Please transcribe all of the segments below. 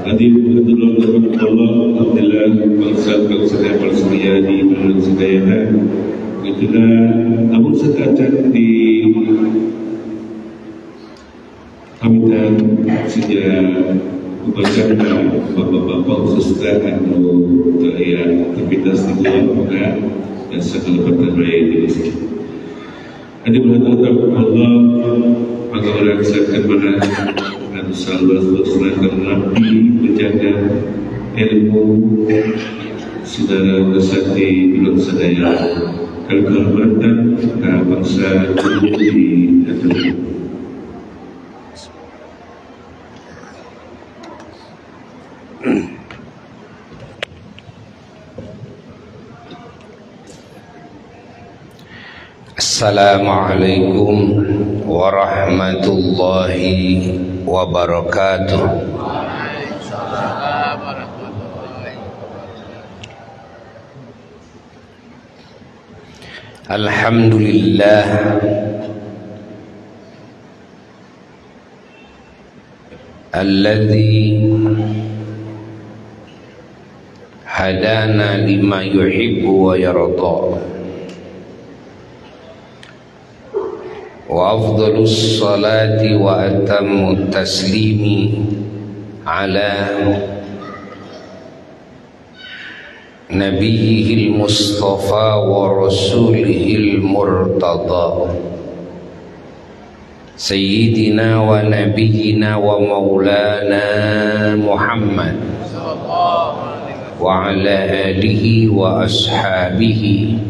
Hadirin Allah, Alhamdulillah, bangsa-bangsa yang bersedia di bulan sedaya. Itulah namun sekadar di kamitan sejak membacakan bapak-bapak khususnya atau terlihat aktivitas di luar dan segala perkara yang di masjid. Hadirin Allah, maka orang kesahkan mana dan sahabat berserahkan Nabi menjaga ilmu saudara bersati belum sedaya kehormatan bangsa di Indonesia. Assalamualaikum warahmatullahi wabarakatuh. Alhamdulillah alladzi hadana lima yuhibbu wa yarda. Wa afdhalus salati wa atammut taslimi ala nabiyihil mustafa wa rasulihil murtada sayyidina wa nabiyyina wa maulana Muhammad wa ala alihi wa ashabihi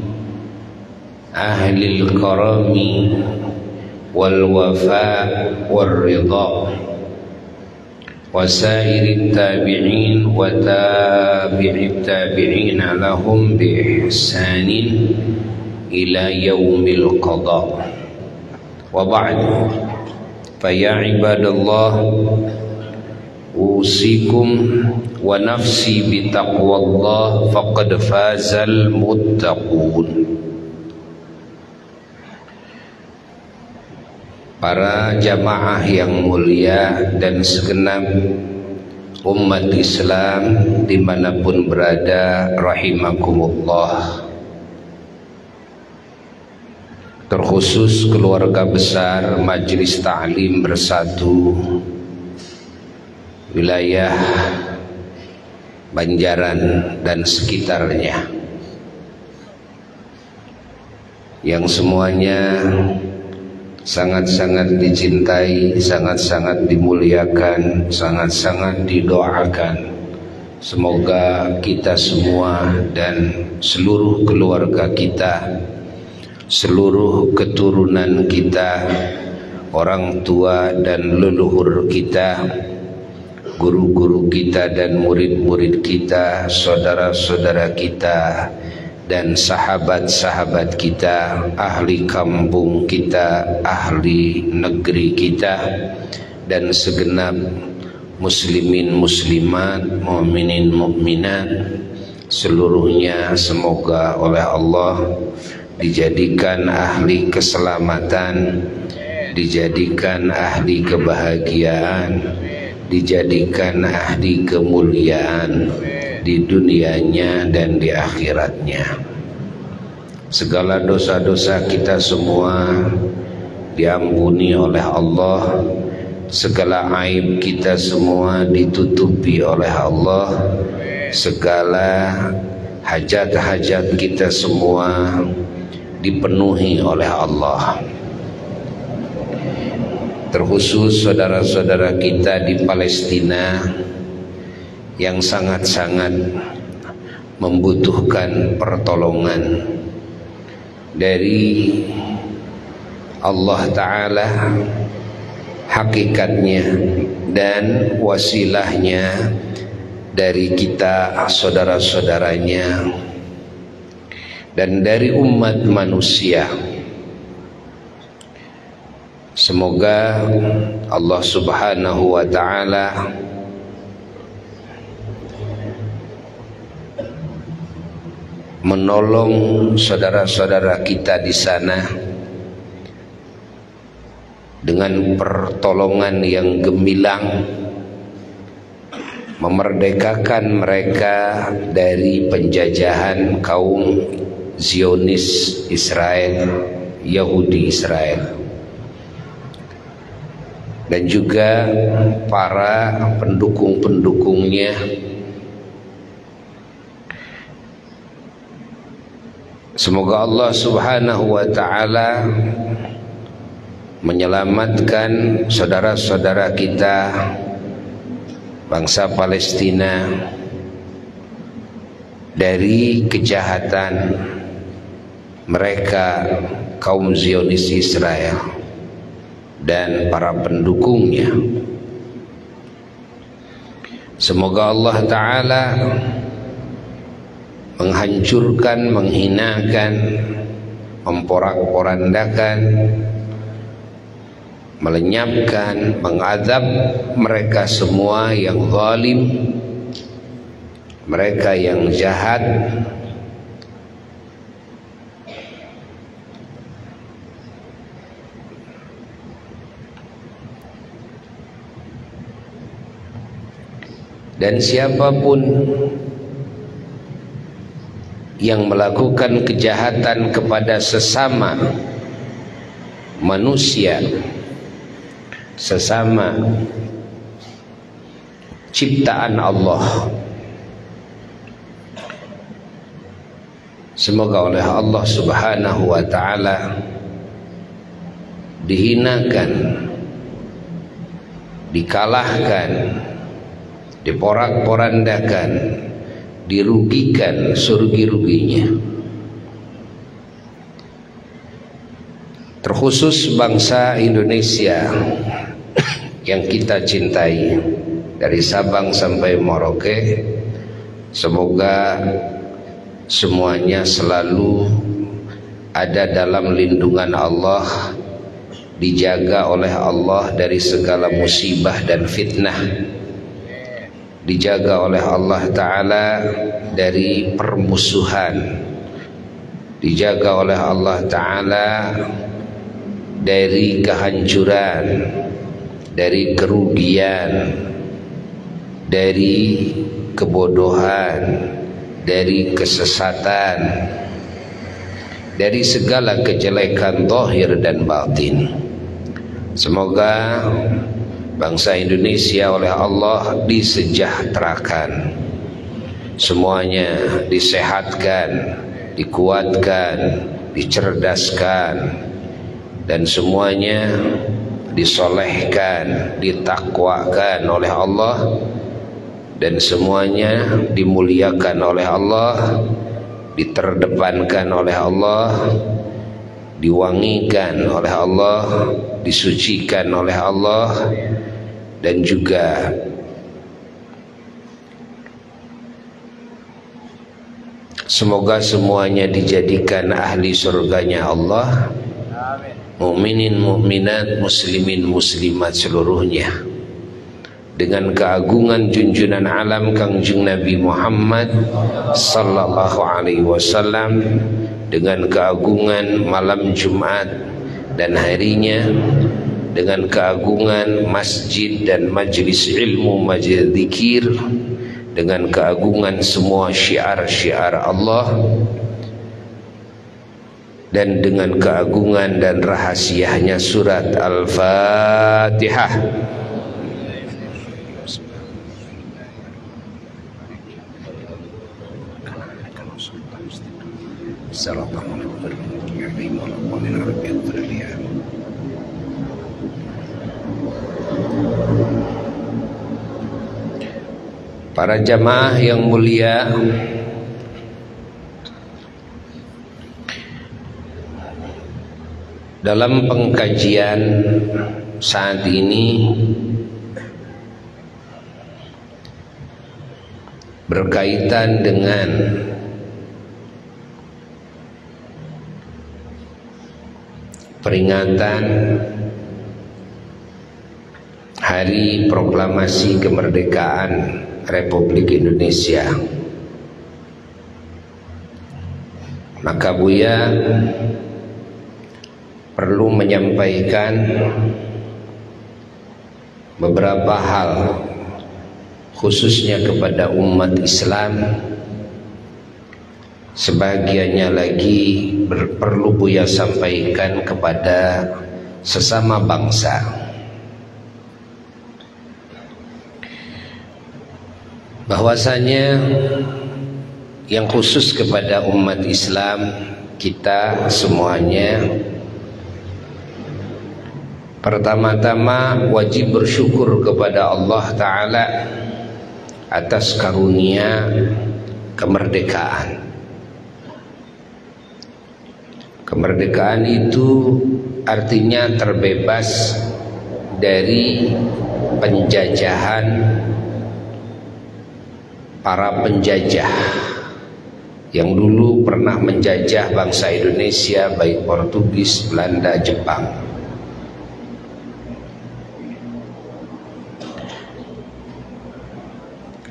ahlil karami wal wafa wal ridha wa sairit tabi'in wa tabi'it tabi'in lahum bi ihsanin ila yaumil qada. Wa ba'd, fa ya ibadallah, usikum wa nafsi bi taqwallah faqad fazal muttaqun. Para jamaah yang mulia dan segenap umat Islam dimanapun berada, rahimakumullah. Terkhusus keluarga besar Majelis Ta'lim Bersatu wilayah Banjaran dan sekitarnya, yang semuanya sangat-sangat dicintai, sangat-sangat dimuliakan, sangat-sangat didoakan. Semoga kita semua dan seluruh keluarga kita, seluruh keturunan kita, orang tua dan leluhur kita, guru-guru kita dan murid-murid kita, saudara-saudara kita dan sahabat-sahabat kita, ahli kampung kita, ahli negeri kita, dan segenap muslimin muslimat, mukminin mukminat seluruhnya, semoga oleh Allah dijadikan ahli keselamatan, dijadikan ahli kebahagiaan, dijadikan ahli kemuliaan di dunianya dan di akhiratnya. Segala dosa-dosa kita semua diampuni oleh Allah, segala aib kita semua ditutupi oleh Allah, segala hajat-hajat kita semua dipenuhi oleh Allah. Terkhusus saudara-saudara kita di Palestina yang sangat-sangat membutuhkan pertolongan dari Allah Ta'ala, hakikatnya dan wasilahnya dari kita saudara-saudaranya dan dari umat manusia. Semoga Allah Subhanahu wa Ta'ala menolong saudara-saudara kita di sana dengan pertolongan yang gemilang, memerdekakan mereka dari penjajahan kaum Zionis Israel, Yahudi Israel, dan juga para pendukung-pendukungnya Semoga Allah Subhanahu wa ta'ala menyelamatkan saudara-saudara kita bangsa Palestina dari kejahatan mereka kaum Zionis Israel dan para pendukungnya. Semoga Allah Ta'ala menghancurkan, menghinakan, memporak-porandakan, melenyapkan, mengadab mereka semua yang zalim, mereka yang jahat, dan siapapun yang melakukan kejahatan kepada sesama manusia, sesama ciptaan Allah, semoga oleh Allah Subhanahu wa ta'ala dihinakan, dikalahkan, diporak-porandakan, dirugikan serugi-ruginya. Terkhusus bangsa Indonesia yang kita cintai dari Sabang sampai Merauke, semoga semuanya selalu ada dalam lindungan Allah, dijaga oleh Allah dari segala musibah dan fitnah, dijaga oleh Allah Ta'ala dari permusuhan, dijaga oleh Allah Ta'ala dari kehancuran, dari kerugian, dari kebodohan, dari kesesatan, dari segala kejelekan zahir dan batin. Semoga bangsa Indonesia oleh Allah disejahterakan, semuanya disehatkan, dikuatkan, dicerdaskan, dan semuanya disolehkan, ditakwakan oleh Allah, dan semuanya dimuliakan oleh Allah, diterdepankan oleh Allah, diwangikan oleh Allah, disucikan oleh Allah, dan juga semoga semuanya dijadikan ahli surganya Allah. Mukminin mukminat, muslimin muslimat seluruhnya, dengan keagungan junjungan alam Kangjeng Nabi Muhammad sallallahu alaihi wasallam, dengan keagungan malam Jumat dan harinya, dengan keagungan masjid dan majlis ilmu, majlis zikir, dengan keagungan semua syiar-syiar Allah, dan dengan keagungan dan rahasianya surat Al-Fatihah. Para jamaah yang mulia, dalam pengkajian saat ini berkaitan dengan peringatan Hari Proklamasi Kemerdekaan Republik Indonesia, maka Buya perlu menyampaikan beberapa hal khususnya kepada umat Islam. Sebagiannya lagi perlu Buya sampaikan kepada sesama bangsa. Bahwasanya yang khusus kepada umat Islam, kita semuanya pertama-tama wajib bersyukur kepada Allah Ta'ala atas karunia kemerdekaan. Kemerdekaan itu artinya terbebas dari penjajahan para penjajah yang dulu pernah menjajah bangsa Indonesia, baik Portugis, Belanda, Jepang.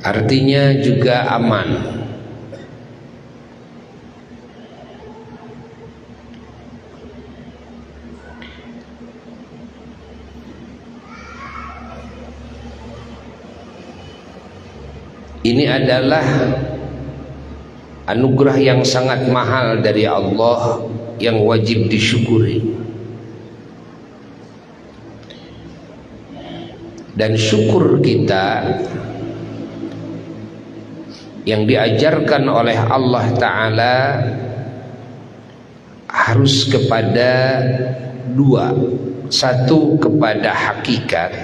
Artinya juga aman. Ini adalah anugerah yang sangat mahal dari Allah yang wajib disyukuri. Dan syukur kita yang diajarkan oleh Allah Ta'ala harus kepada dua. Satu kepada hakikat,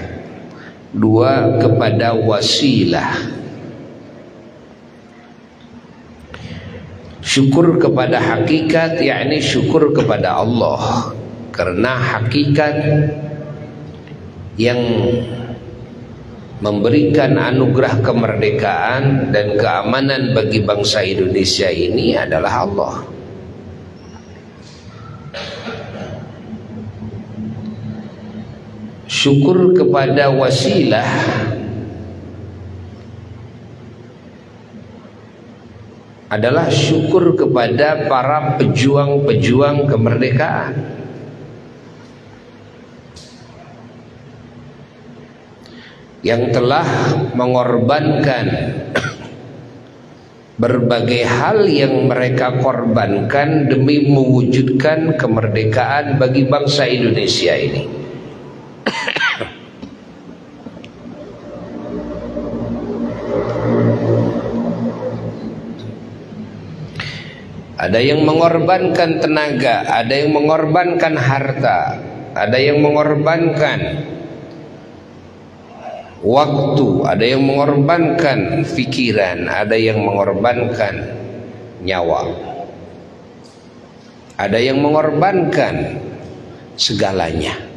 dua kepada wasilah. Syukur kepada hakikat, yakni syukur kepada Allah, karena hakikat yang memberikan anugerah kemerdekaan dan keamanan bagi bangsa Indonesia ini adalah Allah. Syukur kepada wasilah adalah syukur kepada para pejuang-pejuang kemerdekaan. Yang telah mengorbankan berbagai hal yang mereka korbankan demi mewujudkan kemerdekaan bagi bangsa Indonesia ini. Ada yang mengorbankan tenaga, ada yang mengorbankan harta, ada yang mengorbankan waktu, ada yang mengorbankan pikiran, ada yang mengorbankan nyawa, ada yang mengorbankan segalanya.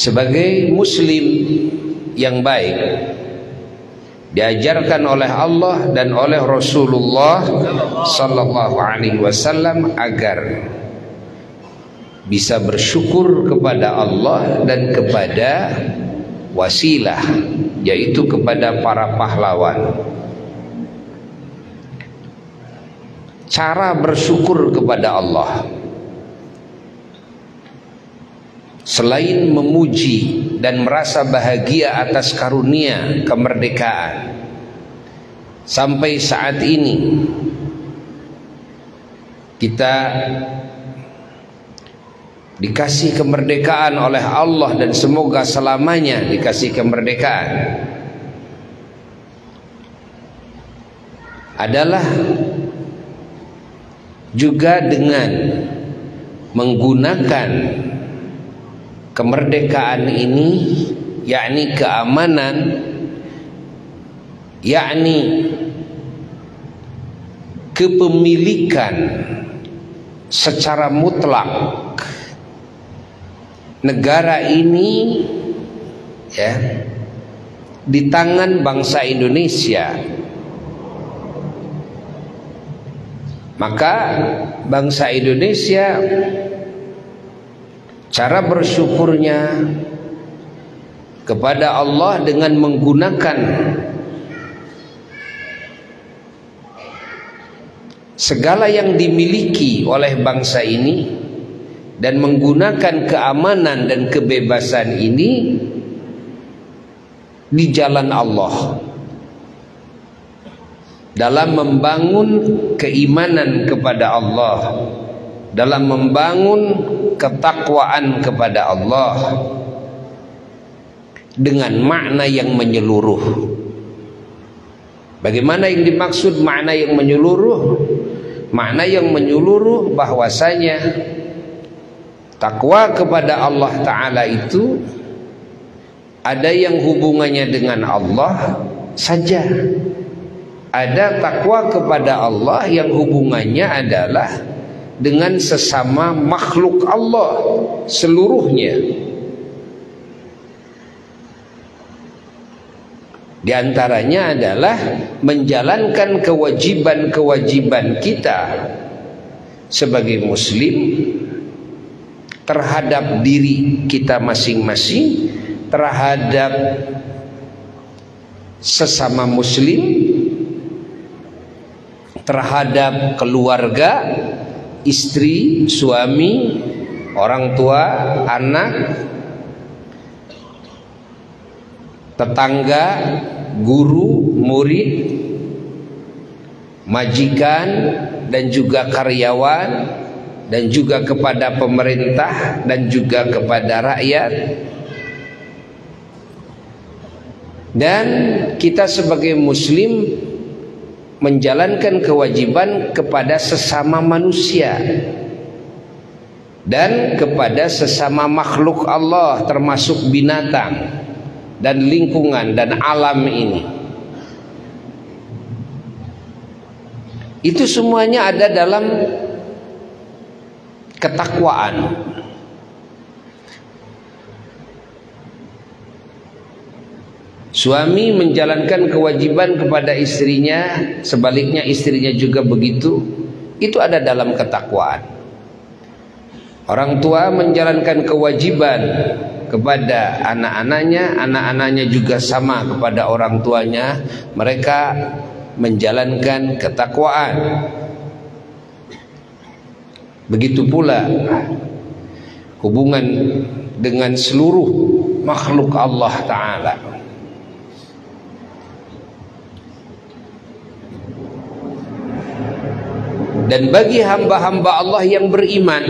Sebagai muslim yang baik, diajarkan oleh Allah dan oleh Rasulullah sallallahu alaihi wasallam agar bisa bersyukur kepada Allah dan kepada wasilah, yaitu kepada para pahlawan. Cara bersyukur kepada Allah selain memuji dan merasa bahagia atas karunia kemerdekaan sampai saat ini kita dikasih kemerdekaan oleh Allah dan semoga selamanya dikasih kemerdekaan, adalah juga dengan menggunakan kemerdekaan ini, yakni keamanan, yakni kepemilikan secara mutlak negara ini ya di tangan bangsa Indonesia. Maka bangsa Indonesia cara bersyukurnya kepada Allah dengan menggunakan segala yang dimiliki oleh bangsa ini dan menggunakan keamanan dan kebebasan ini di jalan Allah, dalam membangun keimanan kepada Allah, dalam membangun ketakwaan kepada Allah dengan makna yang menyeluruh. Bagaimana yang dimaksud makna yang menyeluruh? Makna yang menyeluruh bahwasanya takwa kepada Allah Ta'ala itu ada yang hubungannya dengan Allah saja, ada takwa kepada Allah yang hubungannya adalah dengan sesama makhluk Allah seluruhnya. Di antaranya adalah menjalankan kewajiban-kewajiban kita sebagai muslim terhadap diri kita masing-masing, terhadap sesama muslim, terhadap keluarga, istri, suami, orang tua, anak, tetangga, guru, murid, majikan, dan juga karyawan, dan juga kepada pemerintah, dan juga kepada rakyat. Dan kita sebagai muslim menjalankan kewajiban kepada sesama manusia dan kepada sesama makhluk Allah, termasuk binatang dan lingkungan dan alam ini. Itu semuanya ada dalam ketakwaan. Suami menjalankan kewajiban kepada istrinya, sebaliknya istrinya juga begitu. Itu ada dalam ketakwaan. Orang tua menjalankan kewajiban kepada anak-anaknya, anak-anaknya juga sama kepada orang tuanya. Mereka menjalankan ketakwaan. Begitu pula hubungan dengan seluruh makhluk Allah Ta'ala. Dan bagi hamba-hamba Allah yang beriman,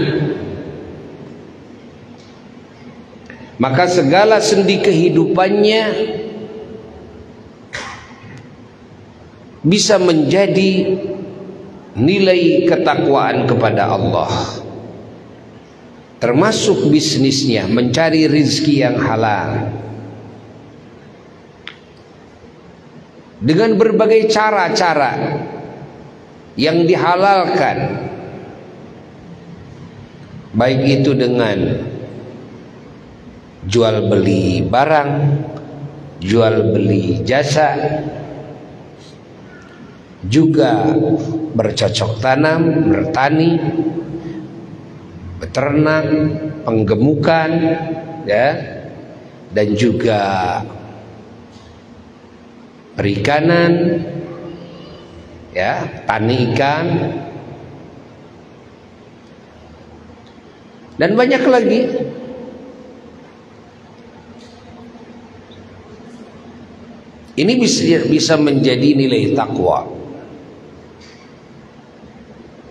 maka segala sendi kehidupannya bisa menjadi nilai ketakwaan kepada Allah, termasuk bisnisnya, mencari rizki yang halal dengan berbagai cara-cara yang dihalalkan, baik itu dengan jual beli barang, jual beli jasa, juga bercocok tanam, bertani, beternak, penggemukan, ya, dan juga perikanan, ya, tani ikan, dan banyak lagi. Ini bisa menjadi nilai takwa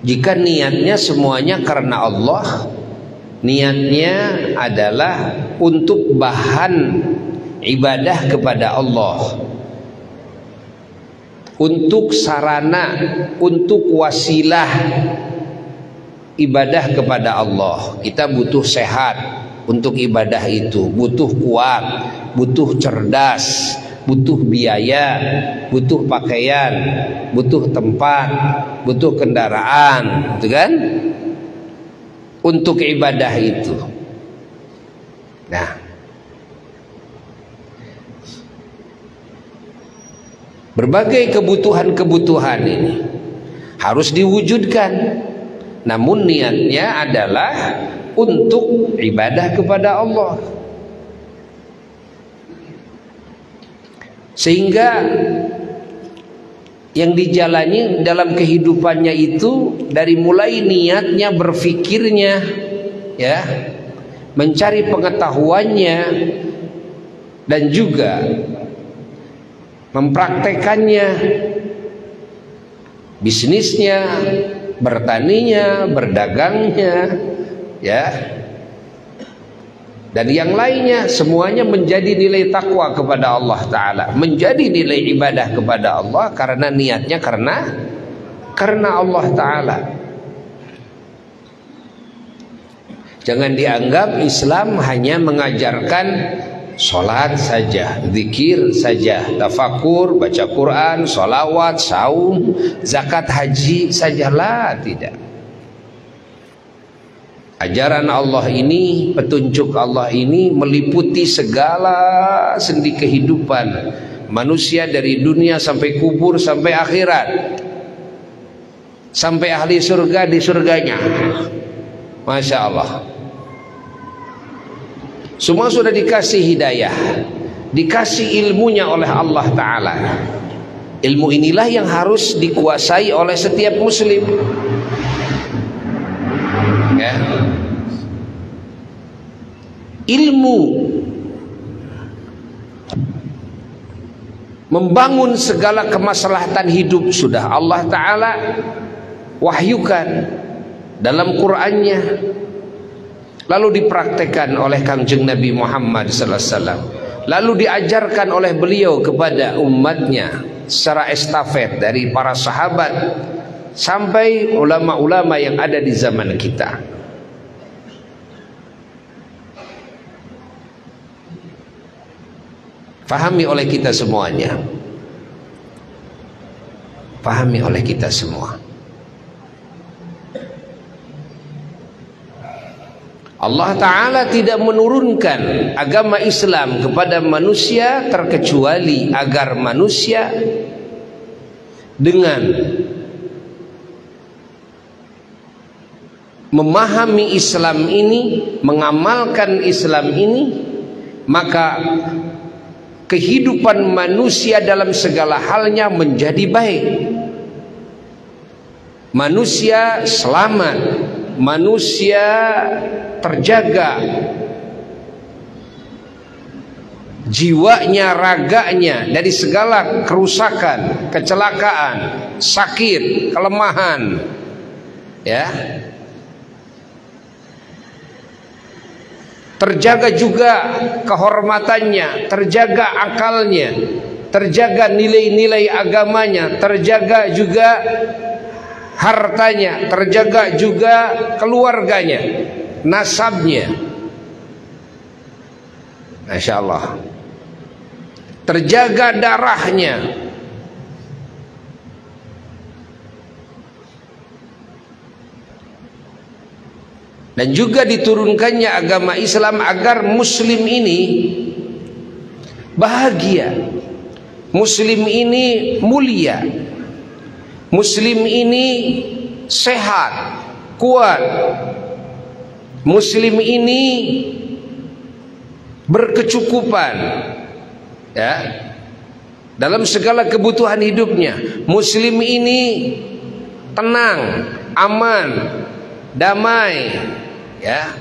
jika niatnya semuanya karena Allah, niatnya adalah untuk bahan ibadah kepada Allah, untuk sarana, untuk wasilah ibadah kepada Allah. Kita butuh sehat untuk ibadah itu, butuh kuat, butuh cerdas, butuh biaya, butuh pakaian, butuh tempat, butuh kendaraan, gitu kan? Untuk ibadah itu. Nah, berbagai kebutuhan-kebutuhan ini harus diwujudkan, namun niatnya adalah untuk ibadah kepada Allah. Sehingga yang dijalani dalam kehidupannya itu dari mulai niatnya, berfikirnya, ya, mencari pengetahuannya, dan juga mempraktekannya, bisnisnya, bertaninya, berdagangnya, ya, dan yang lainnya, semuanya menjadi nilai takwa kepada Allah Ta'ala, menjadi nilai ibadah kepada Allah karena niatnya karena Allah Ta'ala. Jangan dianggap Islam hanya mengajarkan sholat saja, zikir saja, tafakur, baca Quran, sholawat, saum, zakat, haji sajalah, tidak. Ajaran Allah ini, petunjuk Allah ini meliputi segala sendi kehidupan manusia dari dunia sampai kubur, sampai akhirat, sampai ahli surga di surganya. Masya Allah. Semua sudah dikasih hidayah, dikasih ilmunya oleh Allah Ta'ala. Ilmu inilah yang harus dikuasai oleh setiap muslim, ya. Ilmu membangun segala kemaslahatan hidup sudah Allah Ta'ala wahyukan dalam Qur'annya, lalu dipraktekkan oleh Kangjeng Nabi Muhammad sallallahu alaihi wasallam, lalu diajarkan oleh beliau kepada umatnya secara estafet dari para sahabat sampai ulama-ulama yang ada di zaman kita. Fahami oleh kita semuanya, pahami oleh kita semua. Allah Ta'ala tidak menurunkan agama Islam kepada manusia terkecuali agar manusia dengan memahami Islam ini, mengamalkan Islam ini, maka kehidupan manusia dalam segala halnya menjadi baik. Manusia selamat, manusia terjaga, jiwanya, raganya dari segala kerusakan, kecelakaan, sakit, kelemahan, ya. Terjaga juga kehormatannya, terjaga akalnya, terjaga nilai-nilai agamanya, terjaga juga hartanya, terjaga juga keluarganya, nasabnya. Masya Allah. Terjaga darahnya. Dan juga diturunkannya agama Islam agar muslim ini bahagia, muslim ini mulia, muslim ini sehat, kuat, muslim ini berkecukupan, ya, dalam segala kebutuhan hidupnya. Muslim ini tenang, aman, damai, ya.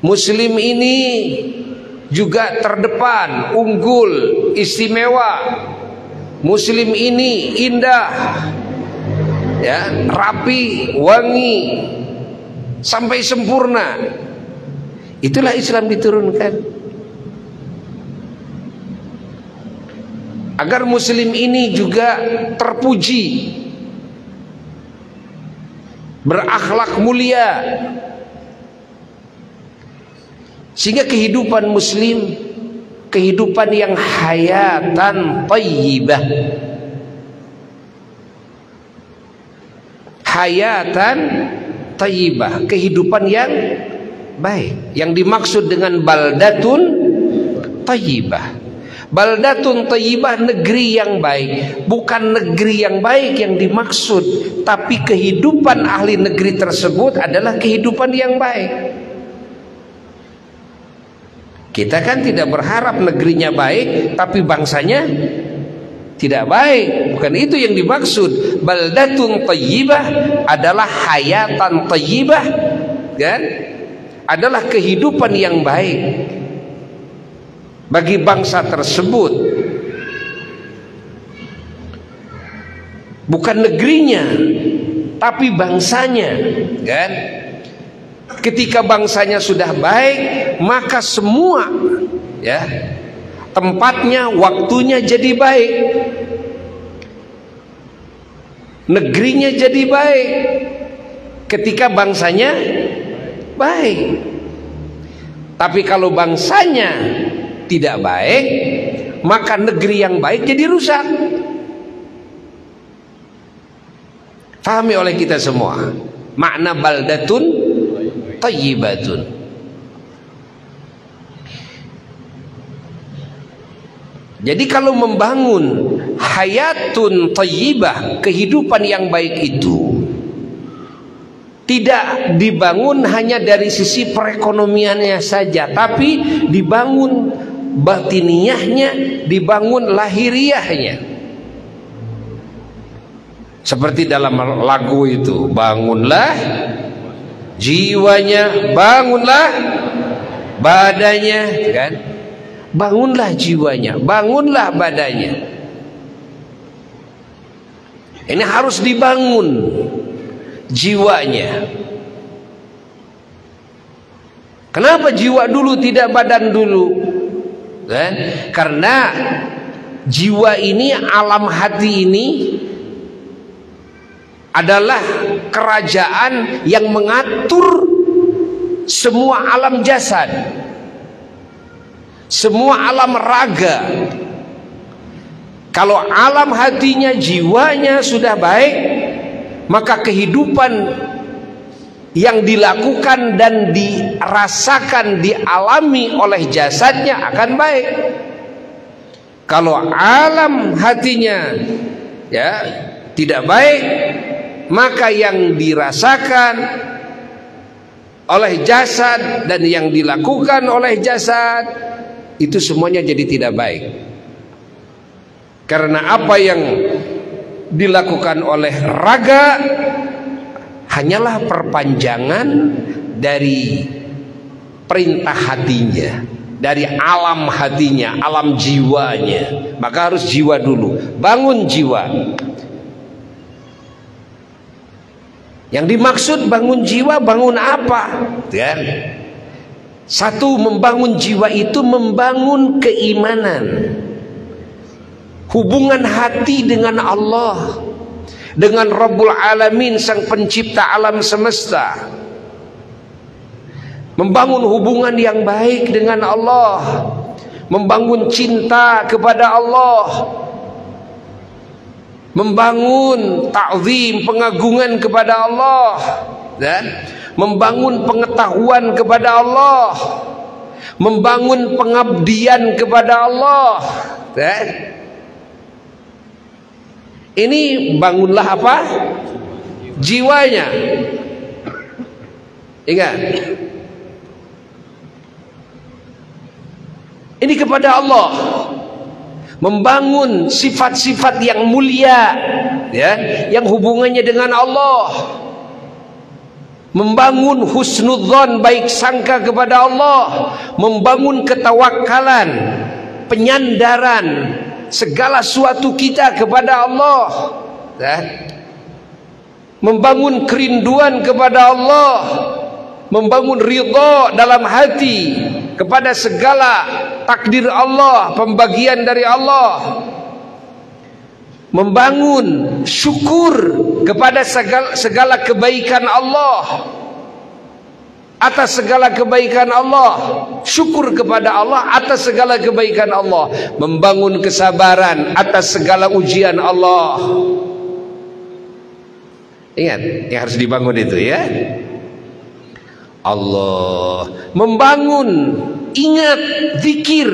Muslim ini juga terdepan, unggul, istimewa. Muslim ini indah, ya, rapi, wangi, sampai sempurna. Itulah Islam diturunkan agar muslim ini juga terpuji, berakhlak mulia, sehingga kehidupan muslim kehidupan yang hayatan thayyibah, hayatan thayyibah, kehidupan yang baik. Yang dimaksud dengan baldatun thayyibah, baldatun thayyibah, negeri yang baik, bukan negeri yang baik yang dimaksud, tapi kehidupan ahli negeri tersebut adalah kehidupan yang baik. Kita kan tidak berharap negerinya baik tapi bangsanya tidak baik. Bukan itu yang dimaksud. Baldatun thayyibah adalah hayatan thayyibah, kan? Adalah kehidupan yang baik bagi bangsa tersebut. Bukan negerinya, tapi bangsanya, kan? Ketika bangsanya sudah baik, maka semua, ya, tempatnya, waktunya jadi baik, negerinya jadi baik. Ketika bangsanya baik. Tapi kalau bangsanya tidak baik, maka negeri yang baik jadi rusak. Pahami oleh kita semua makna baldatun thayyibatun. Jadi kalau membangun hayatun thayyibah, kehidupan yang baik itu tidak dibangun hanya dari sisi perekonomiannya saja, tapi dibangun batiniyahnya, dibangun lahiriahnya. Seperti dalam lagu itu, bangunlah jiwanya, bangunlah badannya, kan? Bangunlah jiwanya, bangunlah badannya. Ini harus dibangun jiwanya. Kenapa jiwa dulu tidak badan dulu? Kan? Karena jiwa ini, alam hati ini adalah kerajaan yang mengatur semua alam jasad, semua alam raga. Kalau alam hatinya, jiwanya sudah baik, maka kehidupan yang dilakukan dan dirasakan, dialami oleh jasadnya akan baik. Kalau alam hatinya, ya, tidak baik, maka yang dirasakan oleh jasad dan yang dilakukan oleh jasad itu semuanya jadi tidak baik. Karena apa yang dilakukan oleh raga hanyalah perpanjangan dari perintah hatinya, dari alam hatinya, alam jiwanya. Maka harus jiwa dulu, bangun jiwa. Yang dimaksud bangun jiwa, bangun apa? Dan satu, membangun jiwa itu membangun keimanan, hubungan hati dengan Allah, dengan Rabbul Alamin, sang pencipta alam semesta. Membangun hubungan yang baik dengan Allah, membangun cinta kepada Allah, membangun ta'zim, pengagungan kepada Allah, dan membangun pengetahuan kepada Allah, membangun pengabdian kepada Allah. Dan ini bangunlah apa? Jiwanya. Ingat, ini kepada Allah, membangun sifat-sifat yang mulia, ya, yang hubungannya dengan Allah, membangun husnudzon, baik sangka kepada Allah, membangun ketawakalan, penyandaran segala sesuatu kita kepada Allah, ya, membangun kerinduan kepada Allah, membangun ridha dalam hati kepada segala takdir Allah, pembagian dari Allah, membangun syukur kepada segala kebaikan Allah, atas segala kebaikan Allah, syukur kepada Allah atas segala kebaikan Allah, membangun kesabaran atas segala ujian Allah. Ingat, yang harus dibangun itu, ya, Allah. Membangun, ingat, zikir,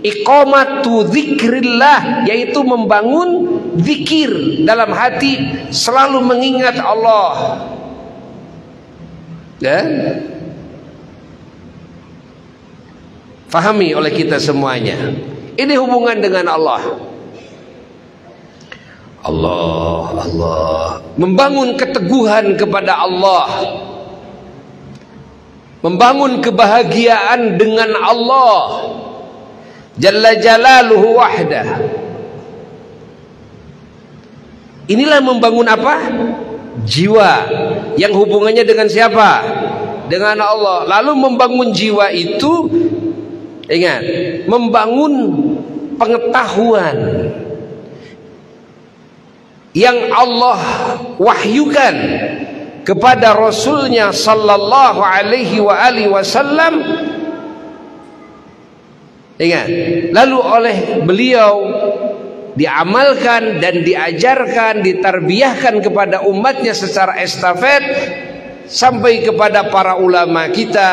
iqamatu zikrillah, yaitu membangun zikir dalam hati, selalu mengingat Allah. Dan fahami oleh kita semuanya, ini hubungan dengan Allah. Allah. Membangun keteguhan kepada Allah, membangun kebahagiaan dengan Allah Jalla Jalaluhu wahdah. Inilah membangun apa? Jiwa yang hubungannya dengan siapa? Dengan Allah. Lalu membangun jiwa itu, ingat, membangun pengetahuan yang Allah wahyukan kepada Rasulnya sallallahu alaihi wasallam. Ingat, lalu oleh beliau diamalkan dan diajarkan, ditarbiyahkan kepada umatnya secara estafet sampai kepada para ulama kita.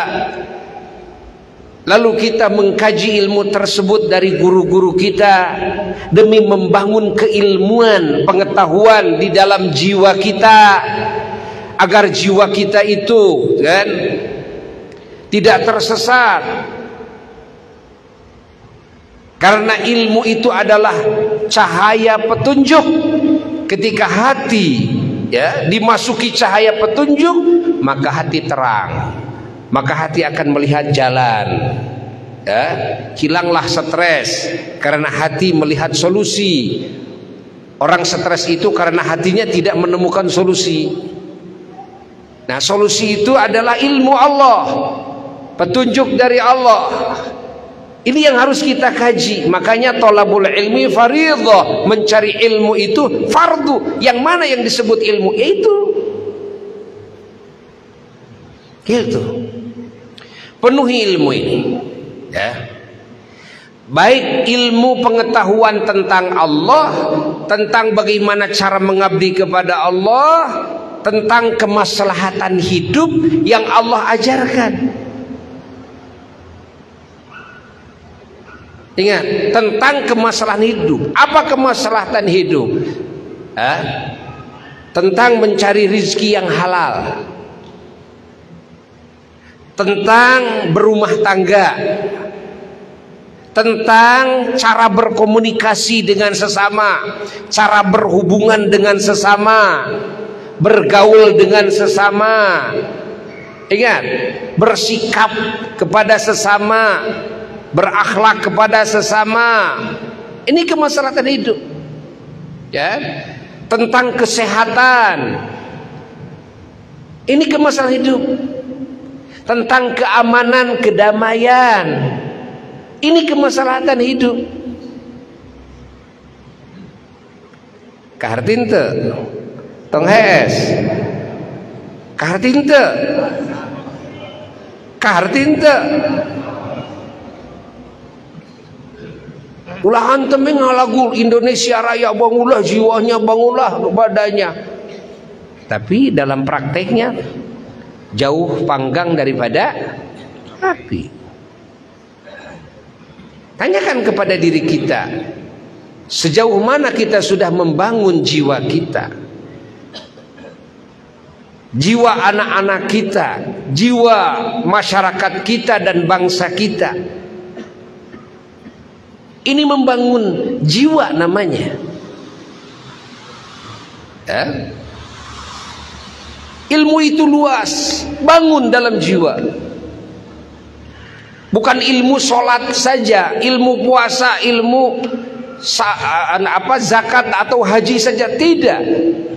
Lalu kita mengkaji ilmu tersebut dari guru-guru kita demi membangun keilmuan, pengetahuan di dalam jiwa kita, agar jiwa kita itu kan tidak tersesat. Karena ilmu itu adalah cahaya petunjuk. Ketika hati ya dimasuki cahaya petunjuk, maka hati terang, maka hati akan melihat jalan ya. Hilanglah stres karena hati melihat solusi. Orang stres itu karena hatinya tidak menemukan solusi. Nah, solusi itu adalah ilmu Allah, petunjuk dari Allah. Ini yang harus kita kaji. Makanya thalabul ilmi fardhah, mencari ilmu itu fardu. Yang mana yang disebut ilmu? Itu penuhi ilmu ini ya. Baik ilmu pengetahuan tentang Allah, tentang bagaimana cara mengabdi kepada Allah, tentang kemaslahatan hidup yang Allah ajarkan. Ingat, tentang kemaslahatan hidup. Apa kemaslahatan hidup? Tentang mencari rizki yang halal, tentang berumah tangga, tentang cara berkomunikasi dengan sesama, cara berhubungan dengan sesama, bergaul dengan sesama. Ingat, bersikap kepada sesama, berakhlak kepada sesama. Ini kemaslahatan hidup ya. Tentang kesehatan, ini kemaslahatan hidup. Tentang keamanan, kedamaian, ini kemaslahatan hidup. Kahartinte tong hees kahartinte ulah antem ngalagu Indonesia Raya, bangulah jiwanya, bangulah badannya. Tapi dalam prakteknya jauh panggang daripada api. Tanyakan kepada diri kita, sejauh mana kita sudah membangun jiwa kita, jiwa anak-anak kita, jiwa masyarakat kita dan bangsa kita. Ini membangun jiwa namanya ya. Ilmu itu luas, bangun dalam jiwa. Bukan ilmu sholat saja, ilmu puasa, ilmu zakat atau haji saja, tidak.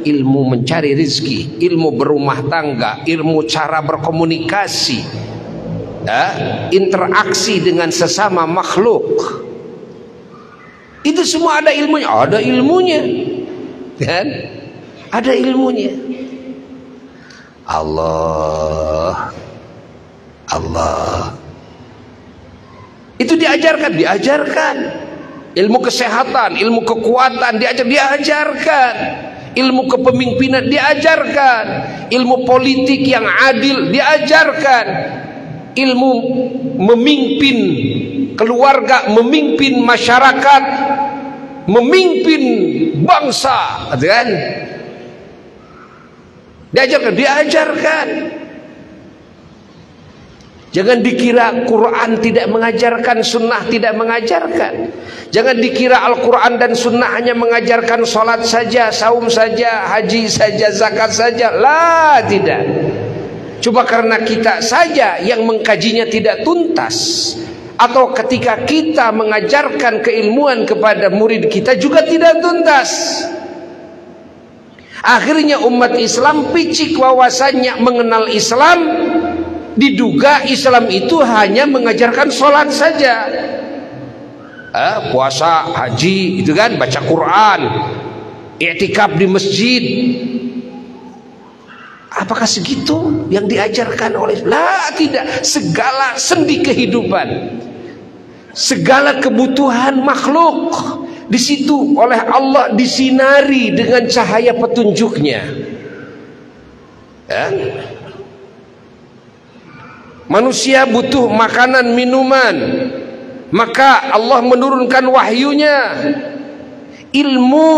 Ilmu mencari rezeki, ilmu berumah tangga, ilmu cara berkomunikasi ya, interaksi dengan sesama makhluk. Itu semua ada ilmunya, kan? Ada ilmunya. Allah. Itu diajarkan. Ilmu kesehatan, ilmu kekuatan diajarkan. Ilmu kepemimpinan diajarkan. Ilmu politik yang adil diajarkan. Ilmu memimpin keluarga, memimpin masyarakat, memimpin bangsa, kan? Diajarkan. Jangan dikira Quran tidak mengajarkan, sunnah tidak mengajarkan. Jangan dikira Al-Quran dan sunnah hanya mengajarkan sholat saja, saum saja, haji saja, zakat saja. Lah, tidak. Coba karena kita saja yang mengkajinya tidak tuntas, atau ketika kita mengajarkan keilmuan kepada murid kita juga tidak tuntas. Akhirnya umat Islam picik wawasannya mengenal Islam, diduga Islam itu hanya mengajarkan sholat saja, puasa, haji, itu kan, baca Quran, i'tikaf di masjid. Apakah segitu yang diajarkan oleh? Lah, tidak. Segala sendi kehidupan, segala kebutuhan makhluk di situ oleh Allah disinari dengan cahaya petunjuknya. Manusia butuh makanan, minuman, maka Allah menurunkan wahyunya, ilmu,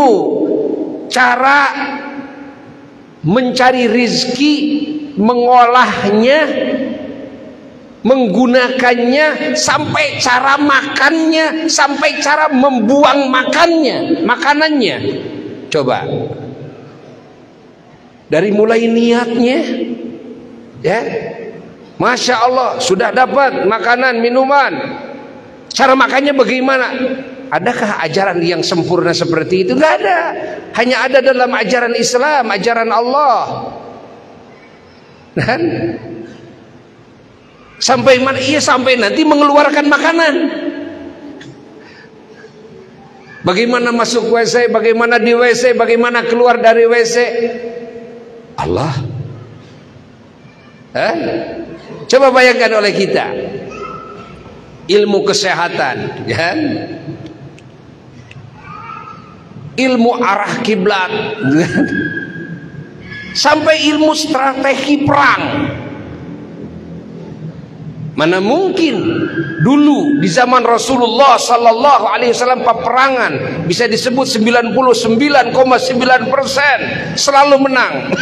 cara mencari rizki, mengolahnya, menggunakannya, sampai cara makannya, sampai cara membuang makanannya. Coba dari mulai niatnya, ya, Masya Allah, sudah dapat makanan, minuman. Cara makannya bagaimana? Adakah ajaran yang sempurna seperti itu? Tidak ada. Hanya ada dalam ajaran Islam, ajaran Allah. Dan sampai mana? Iya, sampai nanti mengeluarkan makanan. Bagaimana masuk WC, bagaimana di WC, bagaimana keluar dari WC. Allah. Coba bayangkan oleh kita ilmu kesehatan, ya, ilmu arah kiblat, sampai ilmu strategi perang. Mana mungkin dulu di zaman Rasulullah Sallallahu Alaihi Wasallam peperangan bisa disebut 99,9% selalu menang.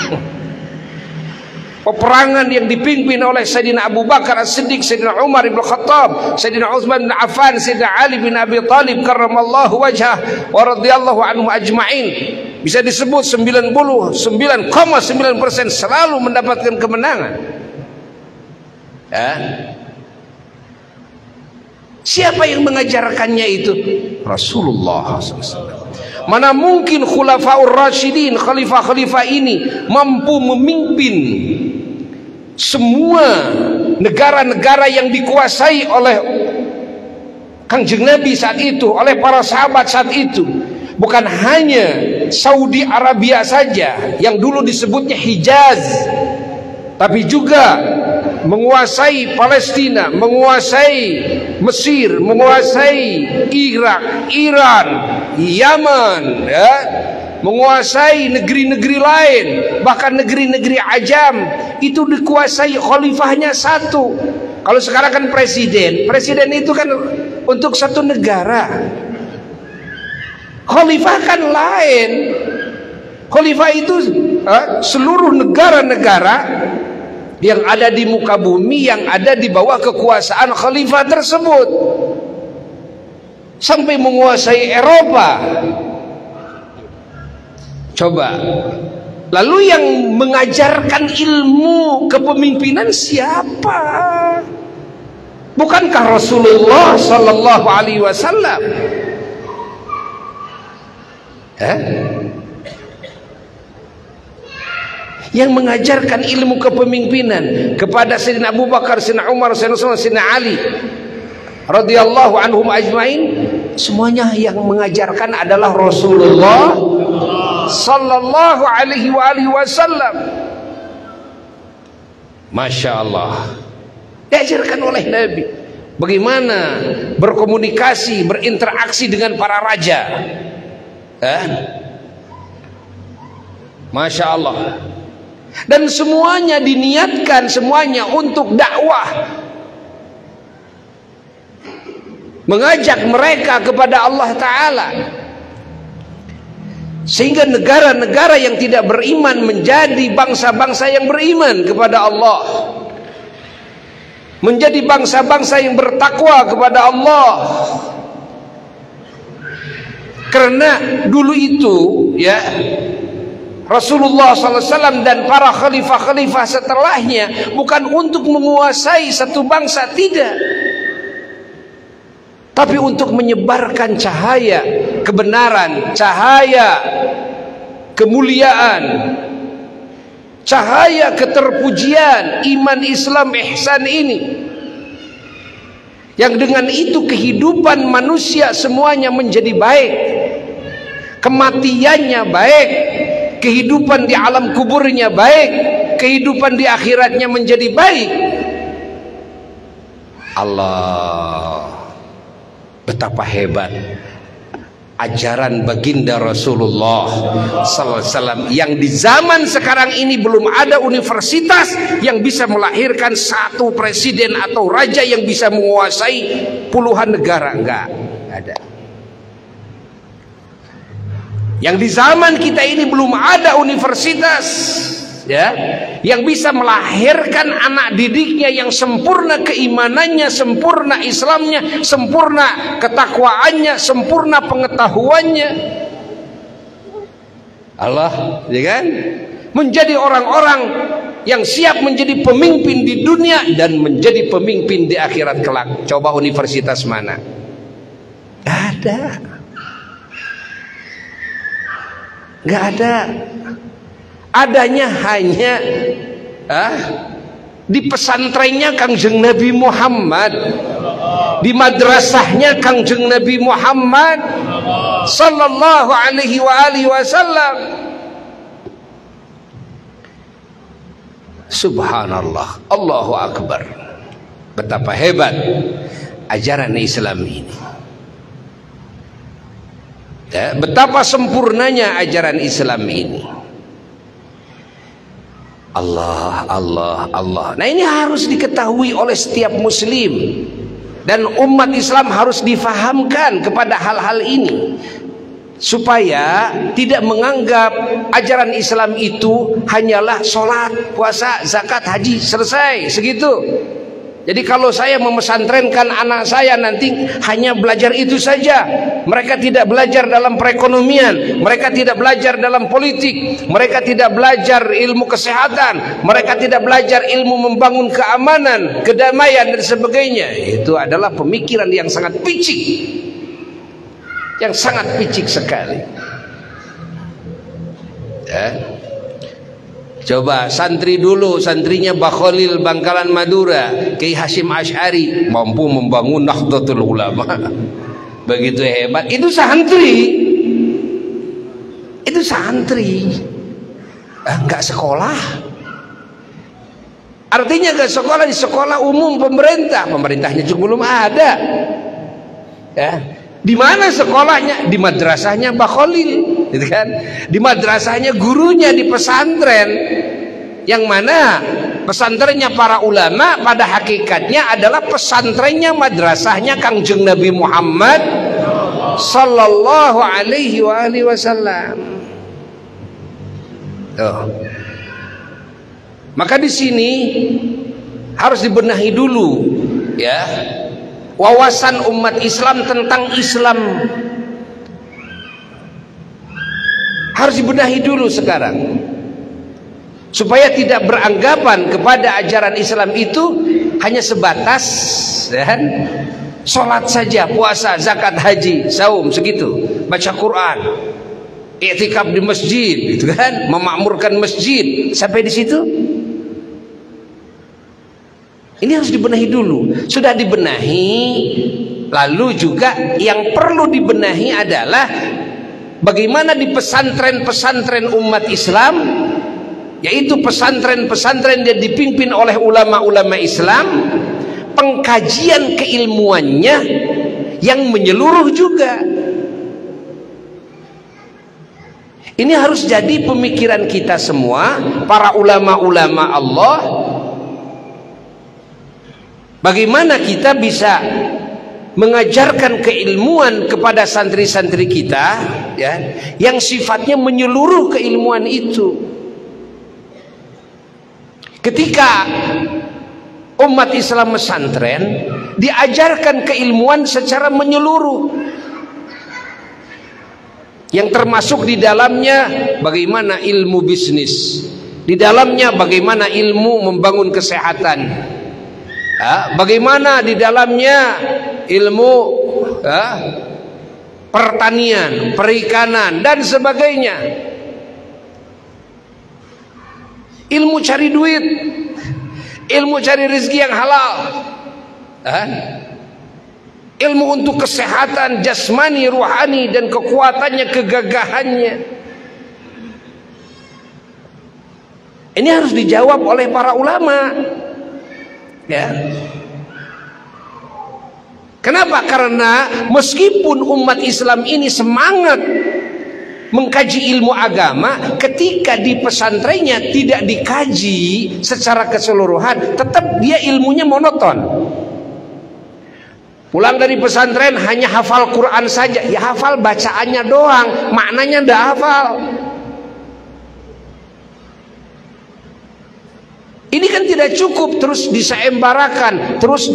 Peperangan yang dipimpin oleh Sayyidina Abu Bakar As-Siddiq, Sayyidina Umar ibn Khattab, Sayyidina Utsman bin Affan, Sayyidina Ali bin Abi Thalib karramallahu wajhah wa radhiyallahu anhum ajma'in, bisa disebut 99,9% selalu mendapatkan kemenangan. Ya. Siapa yang mengajarkannya itu? Rasulullah SAW. Mana mungkin khulafaur rasyidin, khalifah-khalifah ini mampu memimpin semua negara-negara yang dikuasai oleh Kangjeng Nabi saat itu, oleh para sahabat saat itu. Bukan hanya Saudi Arabia saja yang dulu disebutnya Hijaz, tapi juga menguasai Palestina, menguasai Mesir, menguasai Irak, Iran, Yaman, ya, menguasai negeri-negeri lain, bahkan negeri-negeri Ajam itu dikuasai khalifahnya satu. Kalau sekarang kan presiden itu kan untuk satu negara. Khalifah kan lain. Khalifah itu seluruh negara-negara yang ada di muka bumi yang ada di bawah kekuasaan khalifah tersebut, sampai menguasai Eropa. Coba, lalu yang mengajarkan ilmu kepemimpinan siapa? Bukankah Rasulullah Sallallahu Alaihi Wasallam? Yang mengajarkan ilmu kepemimpinan kepada Sayyidina Abu Bakar, Sayyidina Umar, Sayyidina Utsman, Sayyidina Ali radhiyallahu anhum ajmain, semuanya yang mengajarkan adalah Rasulullah Sallallahu Alaihi Wasallam. Masya Allah, diajarkan oleh Nabi bagaimana berkomunikasi, berinteraksi dengan para raja. Masya Allah. Dan semuanya diniatkan, semuanya untuk dakwah, mengajak mereka kepada Allah Ta'ala, sehingga negara-negara yang tidak beriman menjadi bangsa-bangsa yang beriman kepada Allah. menjadi bangsa-bangsa yang bertakwa kepada Allah. Karena dulu itu ya, Rasulullah SAW dan para khalifah-khalifah setelahnya bukan untuk menguasai satu bangsa, tidak, tapi untuk menyebarkan cahaya kebenaran, cahaya kemuliaan, cahaya keterpujian iman, Islam, ihsan ini, yang dengan itu kehidupan manusia semuanya menjadi baik, kematiannya baik, kehidupan di alam kuburnya baik, kehidupan di akhiratnya menjadi baik. Allah, betapa hebat ajaran baginda Rasulullah sallallahu alaihi wasallam, yang di zaman sekarang ini belum ada universitas yang bisa melahirkan satu presiden atau raja yang bisa menguasai puluhan negara. Enggak ada. Yang di zaman kita ini belum ada universitas ya, yang bisa melahirkan anak didiknya yang sempurna keimanannya, sempurna Islamnya, sempurna ketakwaannya, sempurna pengetahuannya. Allah, ya kan? Menjadi orang-orang yang siap menjadi pemimpin di dunia dan menjadi pemimpin di akhirat kelak. Coba universitas mana? Gak ada. Gak ada. Adanya hanya di pesantrennya Kangjeng Nabi Muhammad, di madrasahnya Kangjeng Nabi Muhammad sallallahu alaihi wasallam. Subhanallah, Allahu Akbar. Betapa hebat ajaran Islam ini. Ya, betapa sempurnanya ajaran Islam ini. Allah, Allah, Allah. Nah, ini harus diketahui oleh setiap muslim, dan umat Islam harus difahamkan kepada hal-hal ini, supaya tidak menganggap ajaran Islam itu hanyalah sholat, puasa, zakat, haji, selesai segitu. Jadi kalau saya memesantrenkan anak saya nanti hanya belajar itu saja, mereka tidak belajar dalam perekonomian, mereka tidak belajar dalam politik, mereka tidak belajar ilmu kesehatan, mereka tidak belajar ilmu membangun keamanan, kedamaian dan sebagainya. Itu adalah pemikiran yang sangat picik, yang sangat picik sekali. Ya. Coba santri dulu, santrinya Bakholil Bangkalan Madura, Kiai Hasyim Asy'ari, mampu membangun Nahdlatul Ulama. Begitu hebat. Itu santri. Itu santri. Enggak sekolah. Artinya enggak sekolah di sekolah umum pemerintah. Pemerintahnya juga belum ada. Ya. Di mana sekolahnya? Di madrasahnya Bakholil, gitu kan? Di madrasahnya gurunya di pesantren, yang mana pesantrennya para ulama pada hakikatnya adalah pesantrennya madrasahnya Kangjeng Nabi Muhammad sallallahu alaihi wasallam. Maka di sini harus dibenahi dulu, ya, wawasan umat Islam tentang Islam harus dibenahi dulu sekarang, supaya tidak beranggapan kepada ajaran Islam itu hanya sebatas dan sholat saja, puasa, zakat, haji, saum, segitu, baca Quran, i'tikaf di masjid, gitu kan, memakmurkan masjid, sampai di situ. Ini harus dibenahi dulu. Sudah dibenahi, lalu juga yang perlu dibenahi adalah bagaimana di pesantren-pesantren umat Islam, yaitu pesantren-pesantren yang dipimpin oleh ulama-ulama Islam, pengkajian keilmuannya yang menyeluruh juga. Ini harus jadi pemikiran kita semua, para ulama-ulama Allah. Bagaimana kita bisa mengajarkan keilmuan kepada santri-santri kita, ya, yang sifatnya menyeluruh keilmuan itu. Ketika umat Islam pesantren diajarkan keilmuan secara menyeluruh, yang termasuk di dalamnya bagaimana ilmu bisnis, di dalamnya bagaimana ilmu membangun kesehatan, bagaimana di dalamnya ilmu pertanian, perikanan dan sebagainya, ilmu cari duit, ilmu cari rezeki yang halal, ilmu untuk kesehatan jasmani, ruhani dan kekuatannya, kegagahannya. Ini harus dijawab oleh para ulama, ya. Kenapa? Karena meskipun umat Islam ini semangat mengkaji ilmu agama, ketika di pesantrennya tidak dikaji secara keseluruhan, tetap dia ilmunya monoton. Pulang dari pesantren hanya hafal Quran saja, ya hafal bacaannya doang, maknanya ndak hafal. Ini kan tidak cukup, terus diseembarakan, terus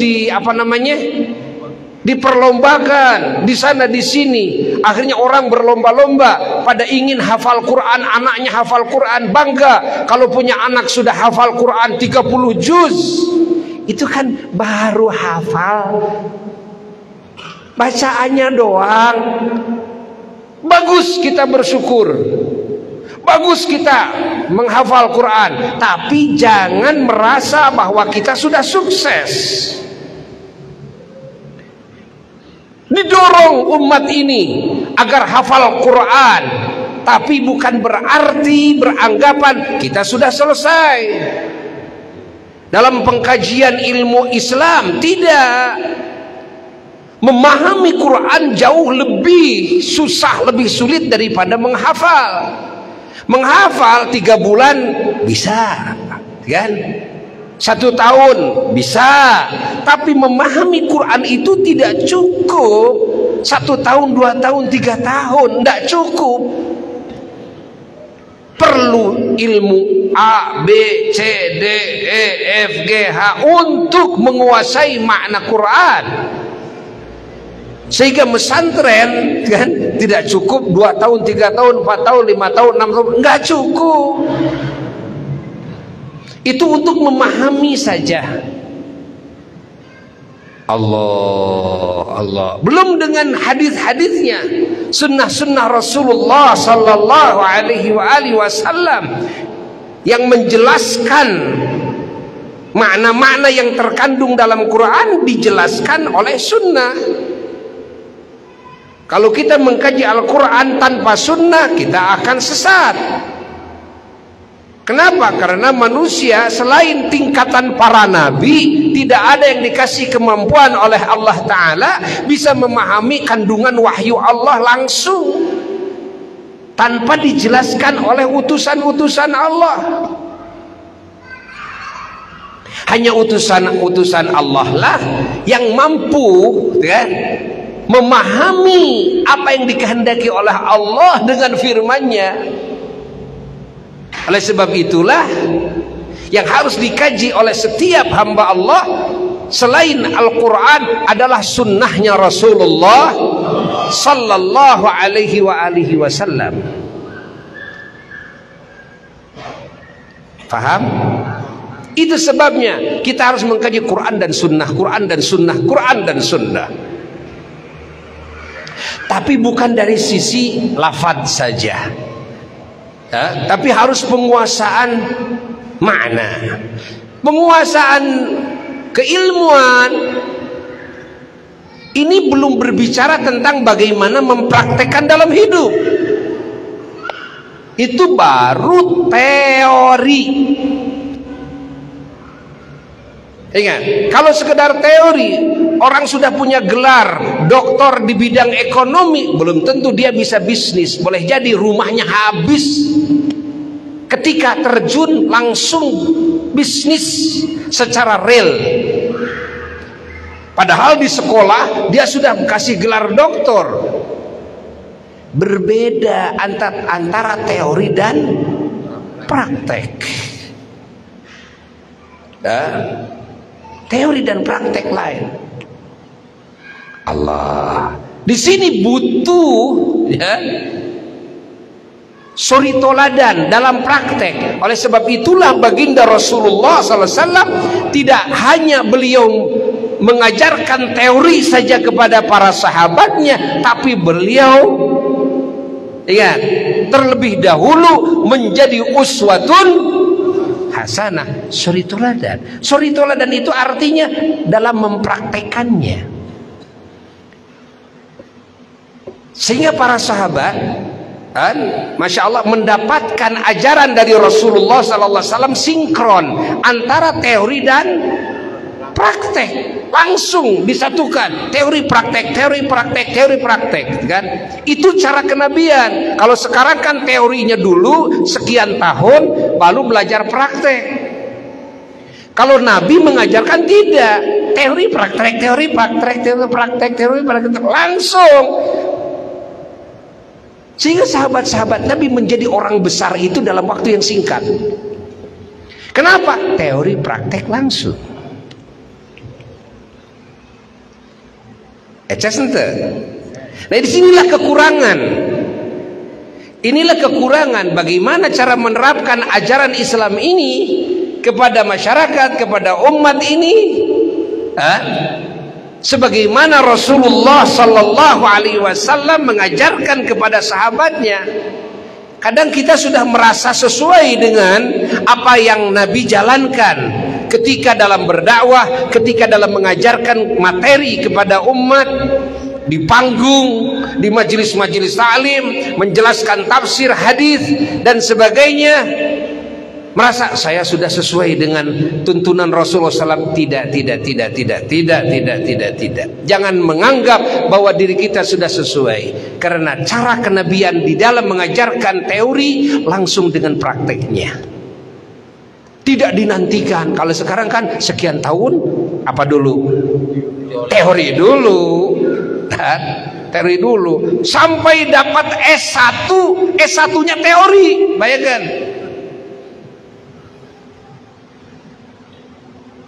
diperlombakan di sana di sini. Akhirnya orang berlomba-lomba pada ingin hafal Quran, anaknya hafal Quran, bangga kalau punya anak sudah hafal Quran 30 juz. Itu kan baru hafal, bacaannya doang. Bagus kita bersyukur, bagus kita menghafal Quran, tapi jangan merasa bahwa kita sudah sukses. Didorong umat ini agar hafal Quran, tapi bukan berarti beranggapan kita sudah selesai dalam pengkajian ilmu Islam. Tidak. Memahami Quran jauh lebih susah, lebih sulit daripada menghafal. Menghafal 3 bulan bisa, kan? 1 tahun bisa, tapi memahami Quran itu tidak cukup 1 tahun, 2 tahun, 3 tahun, tidak cukup. Perlu ilmu A, B, C, D, E, F, G, H untuk menguasai makna Quran. Sehingga pesantren kan tidak cukup 2 tahun, 3 tahun, 4 tahun, 5 tahun, 6 tahun, enggak cukup. Itu untuk memahami saja. Allah. Belum dengan hadis-hadisnya, sunnah-sunnah Rasulullah sallallahu alaihi wasallam yang menjelaskan makna-makna yang terkandung dalam Quran dijelaskan oleh sunnah. Kalau kita mengkaji Al-Quran tanpa sunnah, kita akan sesat. Kenapa? Karena manusia selain tingkatan para nabi, tidak ada yang dikasih kemampuan oleh Allah Ta'ala bisa memahami kandungan wahyu Allah langsung tanpa dijelaskan oleh utusan-utusan Allah. Hanya utusan-utusan Allah lah yang mampu, kan, memahami apa yang dikehendaki oleh Allah dengan firman-Nya. Oleh sebab itulah yang harus dikaji oleh setiap hamba Allah selain Al-Quran adalah sunnahnya Rasulullah sallallahu alaihi wasallam. Faham? Itu sebabnya kita harus mengkaji Quran dan sunnah, Quran dan sunnah, Quran dan sunnah. Tapi bukan dari sisi lafaz saja, tapi harus penguasaan makna, penguasaan keilmuan. Ini belum berbicara tentang bagaimana mempraktekkan dalam hidup. Itu baru teori. Ingat, kalau sekedar teori, orang sudah punya gelar doktor di bidang ekonomi, belum tentu dia bisa bisnis. Boleh jadi rumahnya habis ketika terjun langsung bisnis secara real. Padahal di sekolah dia sudah kasih gelar doktor. Berbeda antara teori dan praktek. teori dan praktek lain. Allah, di sini butuh ya suri toladan dalam praktek. Oleh sebab itulah baginda Rasulullah SAW tidak hanya beliau mengajarkan teori saja kepada para sahabatnya, tapi beliau ya terlebih dahulu menjadi uswatun hasanah, suri toladan. Suri toladan itu artinya dalam mempraktekannya. Sehingga para sahabat Masya Allah mendapatkan ajaran dari Rasulullah SAW sinkron antara teori dan praktek, langsung disatukan, teori praktek, teori praktek, teori praktek, kan? Itu cara kenabian. Kalau sekarang kan teorinya dulu sekian tahun baru belajar praktek. Kalau Nabi mengajarkan tidak, teori praktek, teori praktek, teori praktek, teori praktek, langsung. Sehingga sahabat-sahabat Nabi menjadi orang besar itu dalam waktu yang singkat. Kenapa? Teori praktek langsung. Nah, disinilah kekurangan. Inilah kekurangan bagaimana cara menerapkan ajaran Islam ini kepada masyarakat, kepada umat ini. Sebagaimana Rasulullah Sallallahu Alaihi Wasallam mengajarkan kepada sahabatnya. Kadang kita sudah merasa sesuai dengan apa yang Nabi jalankan ketika dalam berdakwah, ketika dalam mengajarkan materi kepada umat, di panggung, di majelis-majelis taklim, menjelaskan tafsir hadis dan sebagainya. Merasa saya sudah sesuai dengan tuntunan Rasulullah SAW. Tidak. Jangan menganggap bahwa diri kita sudah sesuai, karena cara kenabian di dalam mengajarkan teori langsung dengan prakteknya. Tidak dinantikan. Kalau sekarang kan sekian tahun apa dulu? Teori dulu. Teori dulu sampai dapat S1, S1-nya teori. Bayangkan.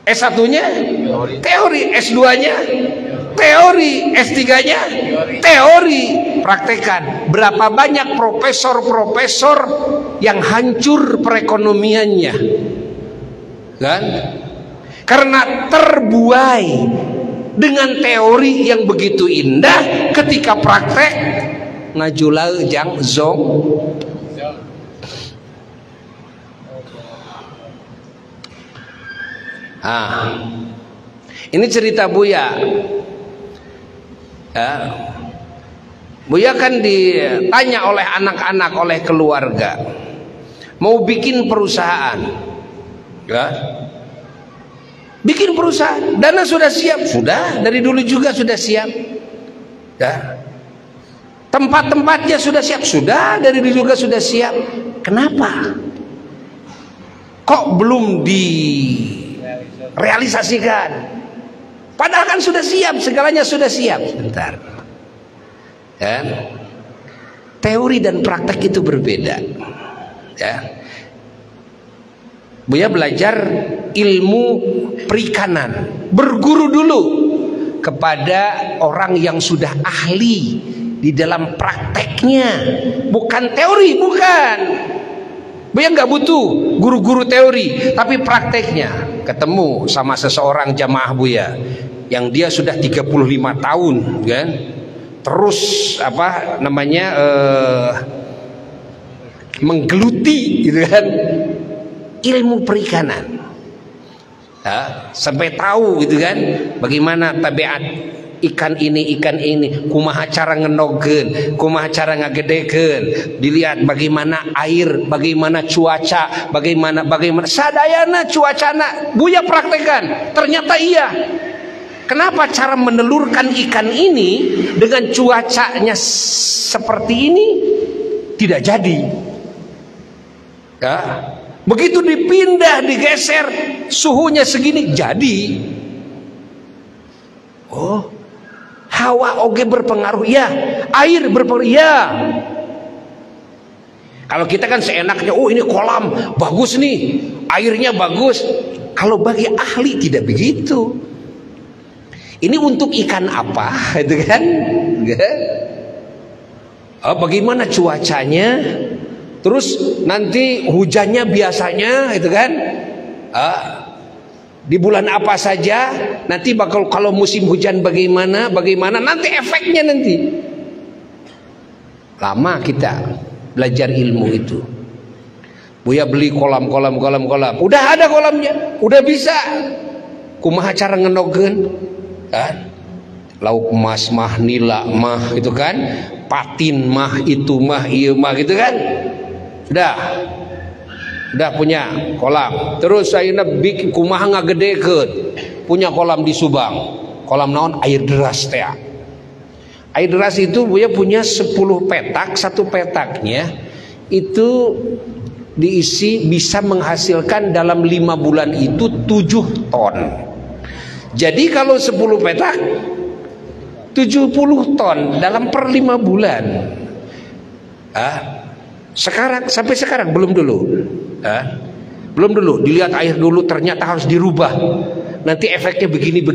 S1-nya teori, S2-nya teori, S3-nya teori. Praktekan. Berapa banyak profesor-profesor yang hancur perekonomiannya, kan? Karena terbuai dengan teori yang begitu indah, ketika praktek ngajula jang zong. Ini cerita Buya. Buya kan ditanya oleh anak-anak, oleh keluarga, mau bikin perusahaan, ya? Bikin perusahaan, dana sudah siap, sudah dari dulu juga sudah siap, ya? Tempat-tempatnya sudah siap, sudah dari dulu juga sudah siap. Kenapa? Kok belum direalisasikan? Padahal kan sudah siap, segalanya sudah siap. Sebentar, ya? Teori dan praktek itu berbeda, ya. Buya belajar ilmu perikanan, berguru dulu kepada orang yang sudah ahli di dalam prakteknya, bukan teori, bukan. Buya nggak butuh guru-guru teori, tapi prakteknya. Ketemu sama seseorang jamaah Buya yang dia sudah 35 tahun, kan? Terus apa namanya menggeluti, gitu kan, ilmu perikanan, ya, sampai tahu, gitu kan, bagaimana tabiat ikan ini, kumaha cara ngenogen, kumaha cara ngagedeken, dilihat bagaimana air, bagaimana cuaca, bagaimana sadayana cuacana. Buya praktekan, ternyata iya. Kenapa cara menelurkan ikan ini dengan cuacanya seperti ini tidak jadi, ya? Begitu dipindah, digeser, suhunya segini jadi. Oh, hawa oge berpengaruh, ya. Air berpengaruh, ya. Kalau kita kan seenaknya, oh ini kolam bagus nih, airnya bagus. Kalau bagi ahli tidak begitu. Ini untuk ikan apa, itu kan? Bagaimana cuacanya? Terus nanti hujannya biasanya, itu kan? Di bulan apa saja? Nanti kalau musim hujan bagaimana? Nanti efeknya nanti. Lama kita belajar ilmu itu. Buya beli kolam. Udah ada kolamnya, udah bisa. Kumaha cara ngenogeun? Kan? Lauk emas mah, nila mah, itu kan? Patin mah, itu mah, iya mah, gitu kan? Udah punya kolam. Terus saya bikin kumaha ngagedekeun. Punya kolam di Subang. Kolam naon? Air deras teh. Air deras itu Buya punya 10 petak. Satu petaknya itu diisi bisa menghasilkan dalam 5 bulan itu 7 ton. Jadi kalau 10 petak 70 ton dalam per 5 bulan. Sampai sekarang belum dulu. Belum dulu. Dilihat air dulu ternyata harus dirubah. Nanti efeknya begini.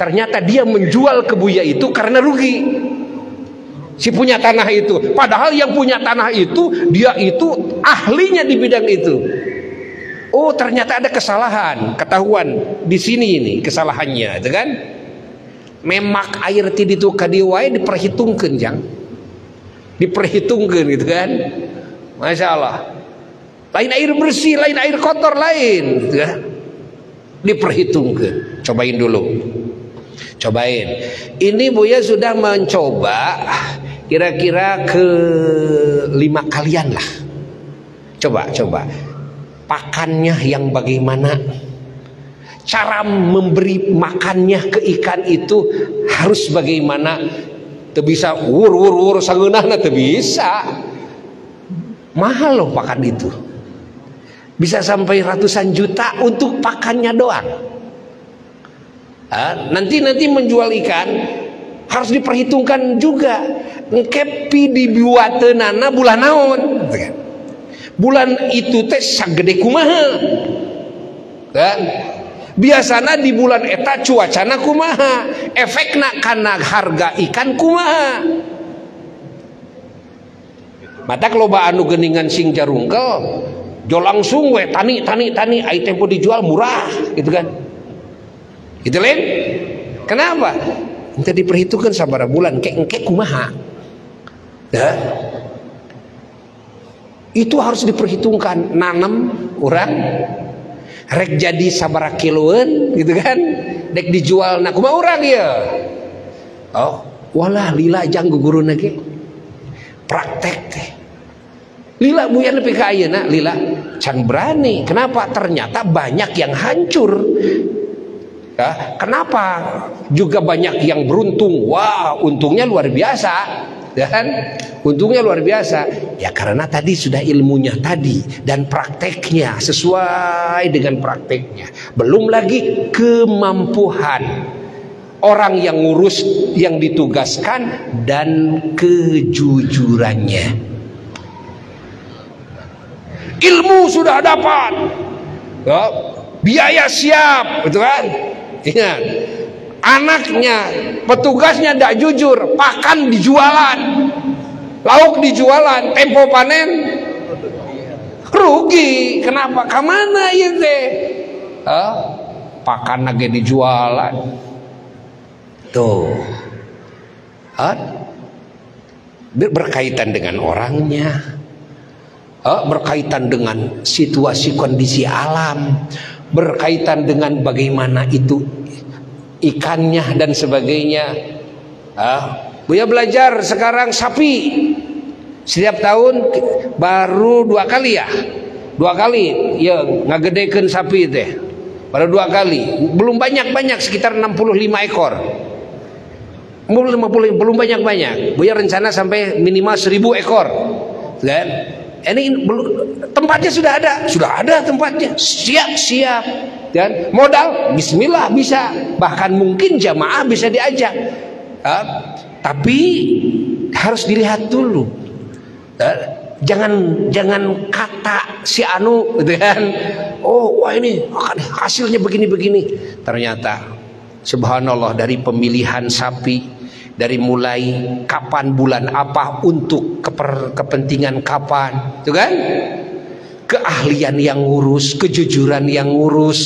Ternyata dia menjual ke Buya itu karena rugi. Si punya tanah itu. Padahal yang punya tanah itu dia itu ahlinya di bidang itu. Oh, ternyata ada kesalahan, ketahuan di sini ini kesalahannya, itu kan? Memak air ti ditu kadiwai diperhitungkeun, Jang. Diperhitungkeun gitu kan? Masya Allah. Lain air bersih, lain air kotor, lain, gitu kan? Diperhitungkeun. Cobain dulu. Ini Buya sudah mencoba kira-kira ke 5 kalian lah. Coba. Pakannya yang bagaimana, cara memberi makannya ke ikan itu harus bagaimana. Teu bisa wur sangeunahna, teu bisa. Mahal loh pakan itu. Bisa sampai ratusan juta untuk pakannya doang. Nanti menjual ikan harus diperhitungkan juga. Kepi dibuateunana bulan naon. Bulan itu teh sagede kumaha. Kan? Biasana di bulan eta cuacana kumaha, efekna kana harga ikan kumaha. Matak loba anu geuningan sing jarungkel, jo langsung we tani ai tempo dijual murah, gitu kan. Gitu lain. Kenapa? Ente diperhitungkan sabaraha bulan engke kumaha. Itu harus diperhitungkan. Nanem orang rek jadi sabaraha kiloan, gitu kan, dek dijual na kumaha urang ya. Oh, walah lila jang guguruna ge praktek teh. Lila Buya nepi ka ayeuna lila can berani. Kenapa? Ternyata banyak yang hancur. Kenapa? Juga banyak yang beruntung. Wah, untungnya luar biasa. Dan untungnya luar biasa. Ya karena tadi sudah ilmunya tadi dan prakteknya sesuai dengan prakteknya. Belum lagi kemampuan orang yang ngurus, yang ditugaskan, dan kejujurannya. Ilmu sudah dapat, biaya siap, betul kan? Ingat, anaknya, petugasnya tidak jujur, pakan dijualan, lauk dijualan, tempo panen rugi. Kenapa? Kamana ya teh? Pakan lagi dijualan. Tuh, berkaitan dengan orangnya, berkaitan dengan situasi kondisi alam, berkaitan dengan bagaimana itu ikannya dan sebagainya. Buya belajar sekarang sapi setiap tahun baru 2 kali ya, 2 kali ya ngagedekeun sapi teh baru 2 kali, belum banyak sekitar 65 ekor, belum banyak. Buya rencana sampai minimal 1000 ekor kan. Ini tempatnya sudah ada tempatnya, siap dan modal bismillah bisa, bahkan mungkin jamaah bisa diajak, tapi harus dilihat dulu, jangan kata si anu gitu kan, oh wah ini hasilnya begini-begini. Ternyata subhanallah, dari pemilihan sapi, dari mulai kapan bulan apa untuk kepentingan kapan, itu kan, keahlian yang ngurus, kejujuran yang ngurus,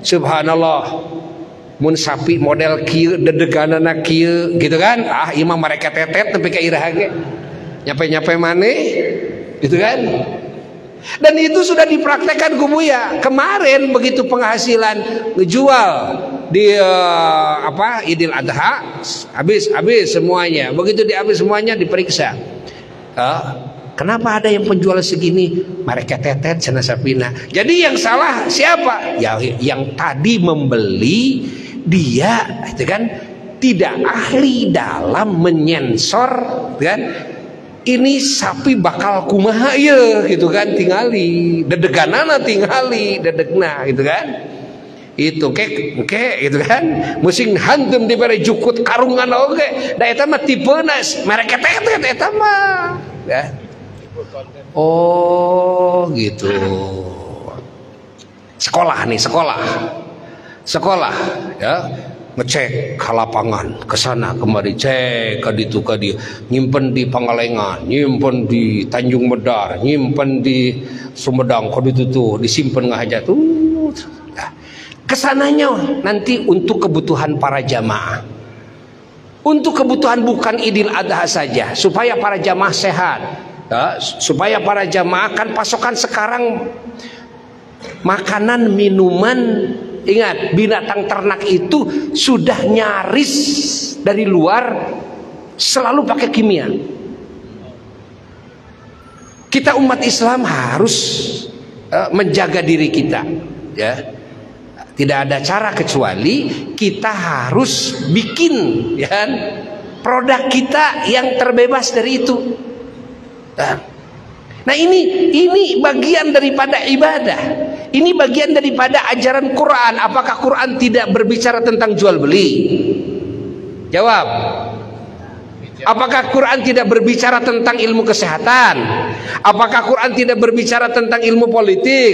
subhanallah. Mun sapi model kieu dedeganana kieu gitu kan, imam mereka tetet tapi ka irah ge nyampe maneh gitu kan. Dan itu sudah dipraktekkan ku Buya kemarin. Begitu penghasilan ngejual di Idul Adha, habis semuanya. Begitu dihabis semuanya diperiksa, kenapa ada yang penjual segini? Mereka tetet cenah sapina. Jadi yang salah siapa? Ya yang tadi membeli, dia itu kan tidak ahli dalam menyensor kan, ini sapi bakal kumaha ya gitu kan, tingali dedeganana, tingali dedegna gitu kan, itu kek gitu kan, musing hantem dibere jukut karungan oge, da eta mah tipena mereka tetet eta mah ya. Oh gitu. Sekolah ya, ngecek ke lapangan, ke sana kemari, cek ke ditu ke dia, nyimpen di Pangalengan, nyimpen di Tanjung Medar, nyimpen di Sumedang, ke ditu tuh disimpen ngahajat tuh. Nah, kesananya nanti untuk kebutuhan para jamaah, untuk kebutuhan bukan Idul Adha saja, supaya para jamaah sehat, ya, supaya para jamaah kan pasokan sekarang makanan, minuman. Ingat, binatang ternak itu sudah nyaris dari luar selalu pakai kimia. Kita umat Islam harus menjaga diri kita, ya. Tidak ada cara kecuali kita harus bikin, ya, produk kita yang terbebas dari itu. Nah ini bagian daripada ibadah. Ini bagian daripada ajaran Quran. Apakah Quran tidak berbicara tentang jual beli? Jawab. Apakah Quran tidak berbicara tentang ilmu kesehatan? Apakah Quran tidak berbicara tentang ilmu politik?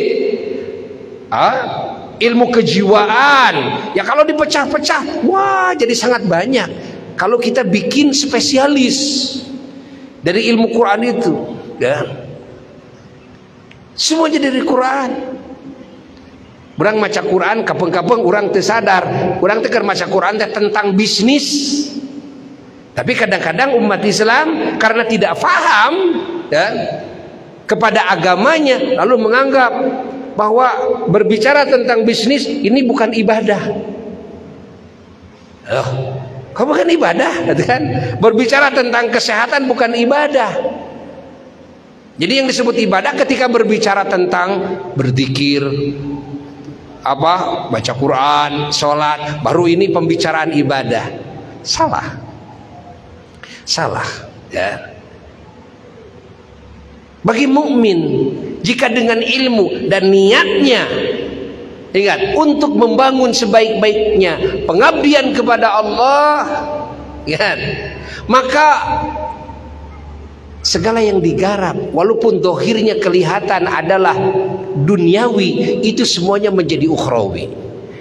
Ilmu kejiwaan? Ya kalau dipecah-pecah, wah jadi sangat banyak. Kalau kita bikin spesialis dari ilmu Quran itu, ya, semuanya dari Quran. Urang maca Quran kapeng-kapeng urang teu sadar, urang teh keur maca Quran teh tentang bisnis. Tapi kadang-kadang umat Islam karena tidak paham, ya, kepada agamanya, lalu menganggap bahwa berbicara tentang bisnis ini bukan ibadah. Kok bukan ibadah, kan? Berbicara tentang kesehatan bukan ibadah. Jadi yang disebut ibadah ketika berbicara tentang berzikir, baca Quran, sholat, baru ini pembicaraan ibadah. Salah, ya. Bagi mukmin, jika dengan ilmu dan niatnya, ingat, untuk membangun sebaik-baiknya pengabdian kepada Allah, ya, maka segala yang digarap, walaupun dohirnya kelihatan adalah duniawi, itu semuanya menjadi ukhrawi,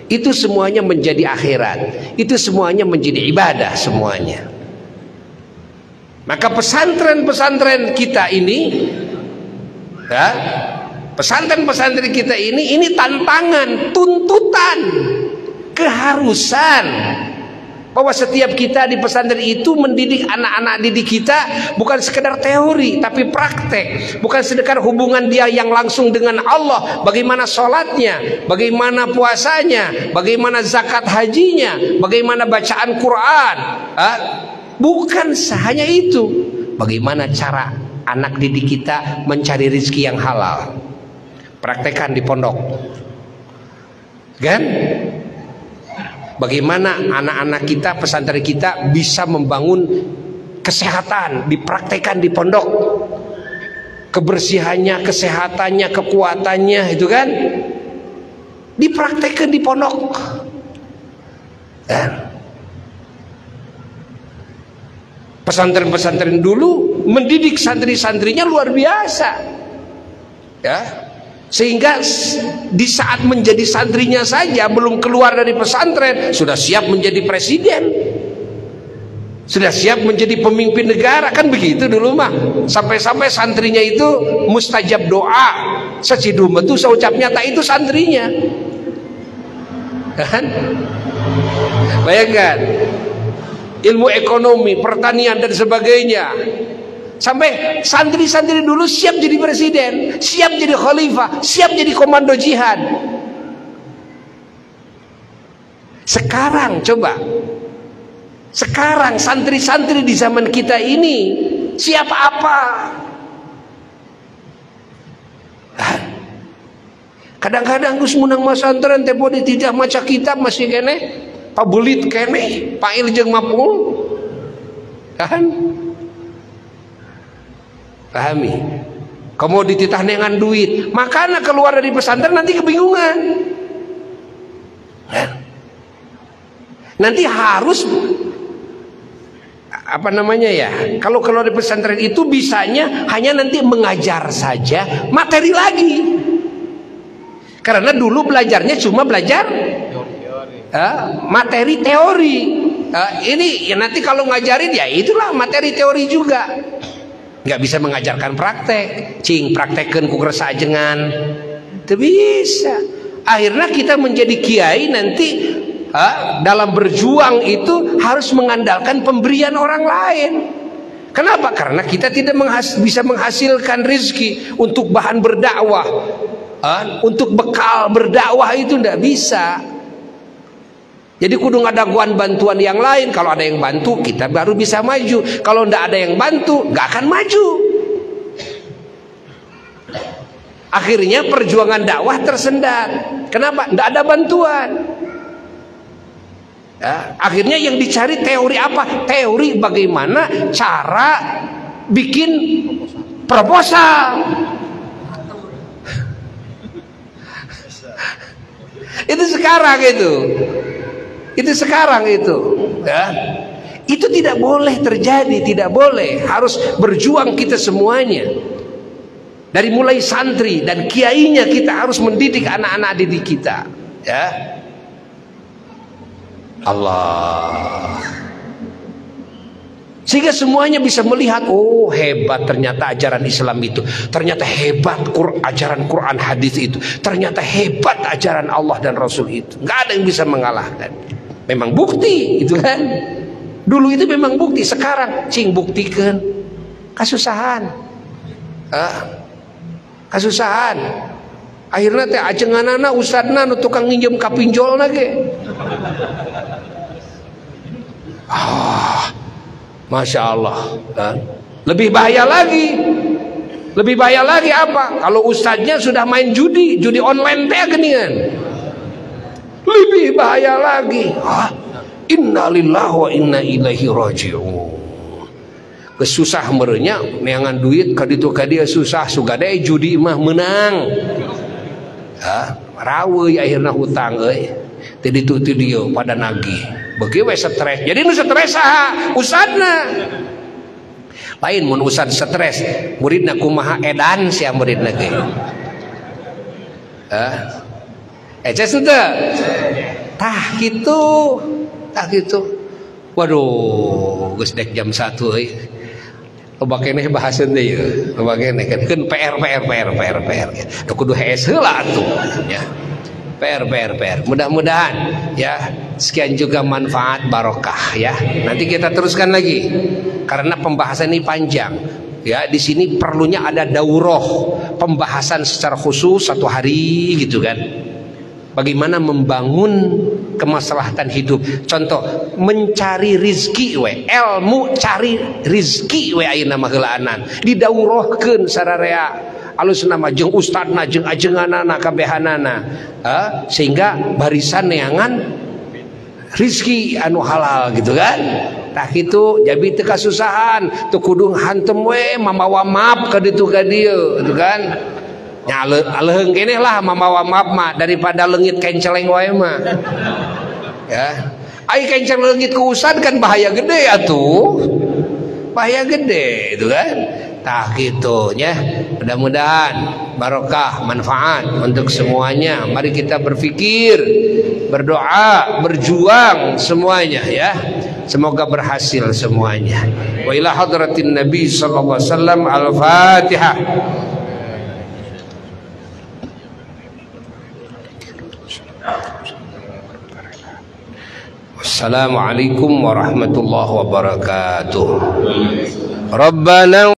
itu semuanya menjadi akhirat, itu semuanya menjadi ibadah semuanya. Maka pesantren-pesantren kita ini, ya, pesantren-pesantren kita ini tantangan, tuntutan, keharusan bahwa setiap kita di pesantren itu mendidik anak-anak didik kita bukan sekedar teori tapi praktek, bukan sekedar hubungan dia yang langsung dengan Allah, bagaimana sholatnya, bagaimana puasanya, bagaimana zakat hajinya, bagaimana bacaan Quran, bukan hanya itu, bagaimana cara anak didik kita mencari rezeki yang halal, praktekkan di pondok, kan? Bagaimana anak-anak kita, pesantren kita bisa membangun kesehatan, dipraktekkan di pondok, kebersihannya, kesehatannya, kekuatannya, itu kan dipraktekkan di pondok. Pesantren-pesantren dulu mendidik santri-santrinya luar biasa, ya. Sehingga di saat menjadi santrinya saja, belum keluar dari pesantren, sudah siap menjadi presiden, sudah siap menjadi pemimpin negara. Kan begitu dulu mah. Sampai-sampai santrinya itu mustajab doa. Secidum itu seucapnya tak itu santrinya. Kan? Bayangkan, ilmu ekonomi, pertanian dan sebagainya. Sampai santri-santri dulu siap jadi presiden, siap jadi khalifah, siap jadi komando jihad. Sekarang coba, sekarang santri-santri di zaman kita ini siap apa? Kadang-kadang Gus munang masantren tempo ditijah maca kitab masih kene, pabulit kene, pail jeung mapul. Kan? Pahami? Komoditi tah nengan duit, makanya keluar dari pesantren nanti kebingungan. Nanti harus apa namanya ya? Kalau keluar dari pesantren itu bisanya hanya nanti mengajar saja, materi lagi. Karena dulu belajarnya cuma belajar materi teori. Ini ya nanti kalau ngajarin ya itulah materi teori juga. Nggak bisa mengajarkan praktek, cing praktekkan kuker sajengan, itu bisa. Akhirnya kita menjadi kiai nanti dalam berjuang itu harus mengandalkan pemberian orang lain. Kenapa? Karena kita tidak bisa menghasilkan rezeki untuk bahan berdakwah, untuk bekal berdakwah itu tidak bisa. Jadi kudu ngadaguan bantuan yang lain. Kalau ada yang bantu kita baru bisa maju. Kalau tidak ada yang bantu nggak akan maju. Akhirnya perjuangan dakwah tersendat. Kenapa? Tidak ada bantuan. Akhirnya yang dicari teori apa? Teori bagaimana cara bikin proposal. Itu sekarang itu. Itu sekarang itu, ya. Itu tidak boleh terjadi, tidak boleh. Harus berjuang kita semuanya. Dari mulai santri dan kiainya kita harus mendidik anak-anak didik kita, ya. Allah. Sehingga semuanya bisa melihat, oh hebat ternyata ajaran Islam itu, ternyata hebat ajaran Quran hadis itu, ternyata hebat ajaran Allah dan Rasul itu. Nggak ada yang bisa mengalahkan. Memang bukti itu kan. Dulu itu memang bukti. Sekarang cing buktikan kasusahan. Kasusahan. Akhirnya teh ajenganana ustadna nu tukang nginjem kapinjol lagi. Masya Allah. Lebih bahaya lagi. Lebih bahaya lagi apa? Kalau ustadznya sudah main judi online teh geningan. Lebih bahaya lagi. Innalillahi wa inna ilaihi raji'un. Kesusah merenya neangan duit kaditu kadia susah sugadai judi mah menang. Rawe akhirna hutang euy. Teu ditu dia pada nagih. Beuki we stres. Jadi nu stres saha? Ustadna. Lain mun ustad stres, muridna kumaha edan sia muridna ge. Eces itu tah gitu. Waduh geus dek jam 1 euy. Loba keneh bahaseun deui ya. Loba keneh kan PR. Da kudu hees heula atuh ya. PR. Mudah-mudahan ya sekian juga manfaat barokah ya. Nanti kita teruskan lagi karena pembahasan ini panjang. Ya, di sini perlunya ada daurah, pembahasan secara khusus 1 hari gitu kan. Bagaimana membangun kemaslahatan hidup. Contoh, mencari rizki we, ilmu cari rizki we ayeuna mah heulaanan. Didaurahkeun sararea alusna mah jeung ustadna jeung ajenganana kabehanana. Sehingga barisan neangan rizki anu halal gitu kan. Tah kitu jadi teu kasusahan, teu kudu hantem we mamawa maaf ka ditu ka dieu gitu kan. Nya leung keneh lah mamawa maaf mah daripada leungit kenceleng wae mah. Ya. Ai kenceng leungit ku ustad kan bahaya gede atuh. Bahaya gede itu kan. Tah kitu nya. Mudah-mudahan barokah, manfaat untuk semuanya. Mari kita berpikir, berdoa, berjuang semuanya ya. Semoga berhasil semuanya. Wa ila hadratin Nabi sallallahu alaihi wasallam. Al-Fatihah. Wassalamualaikum warahmatullahi wabarakatuh. Rabbana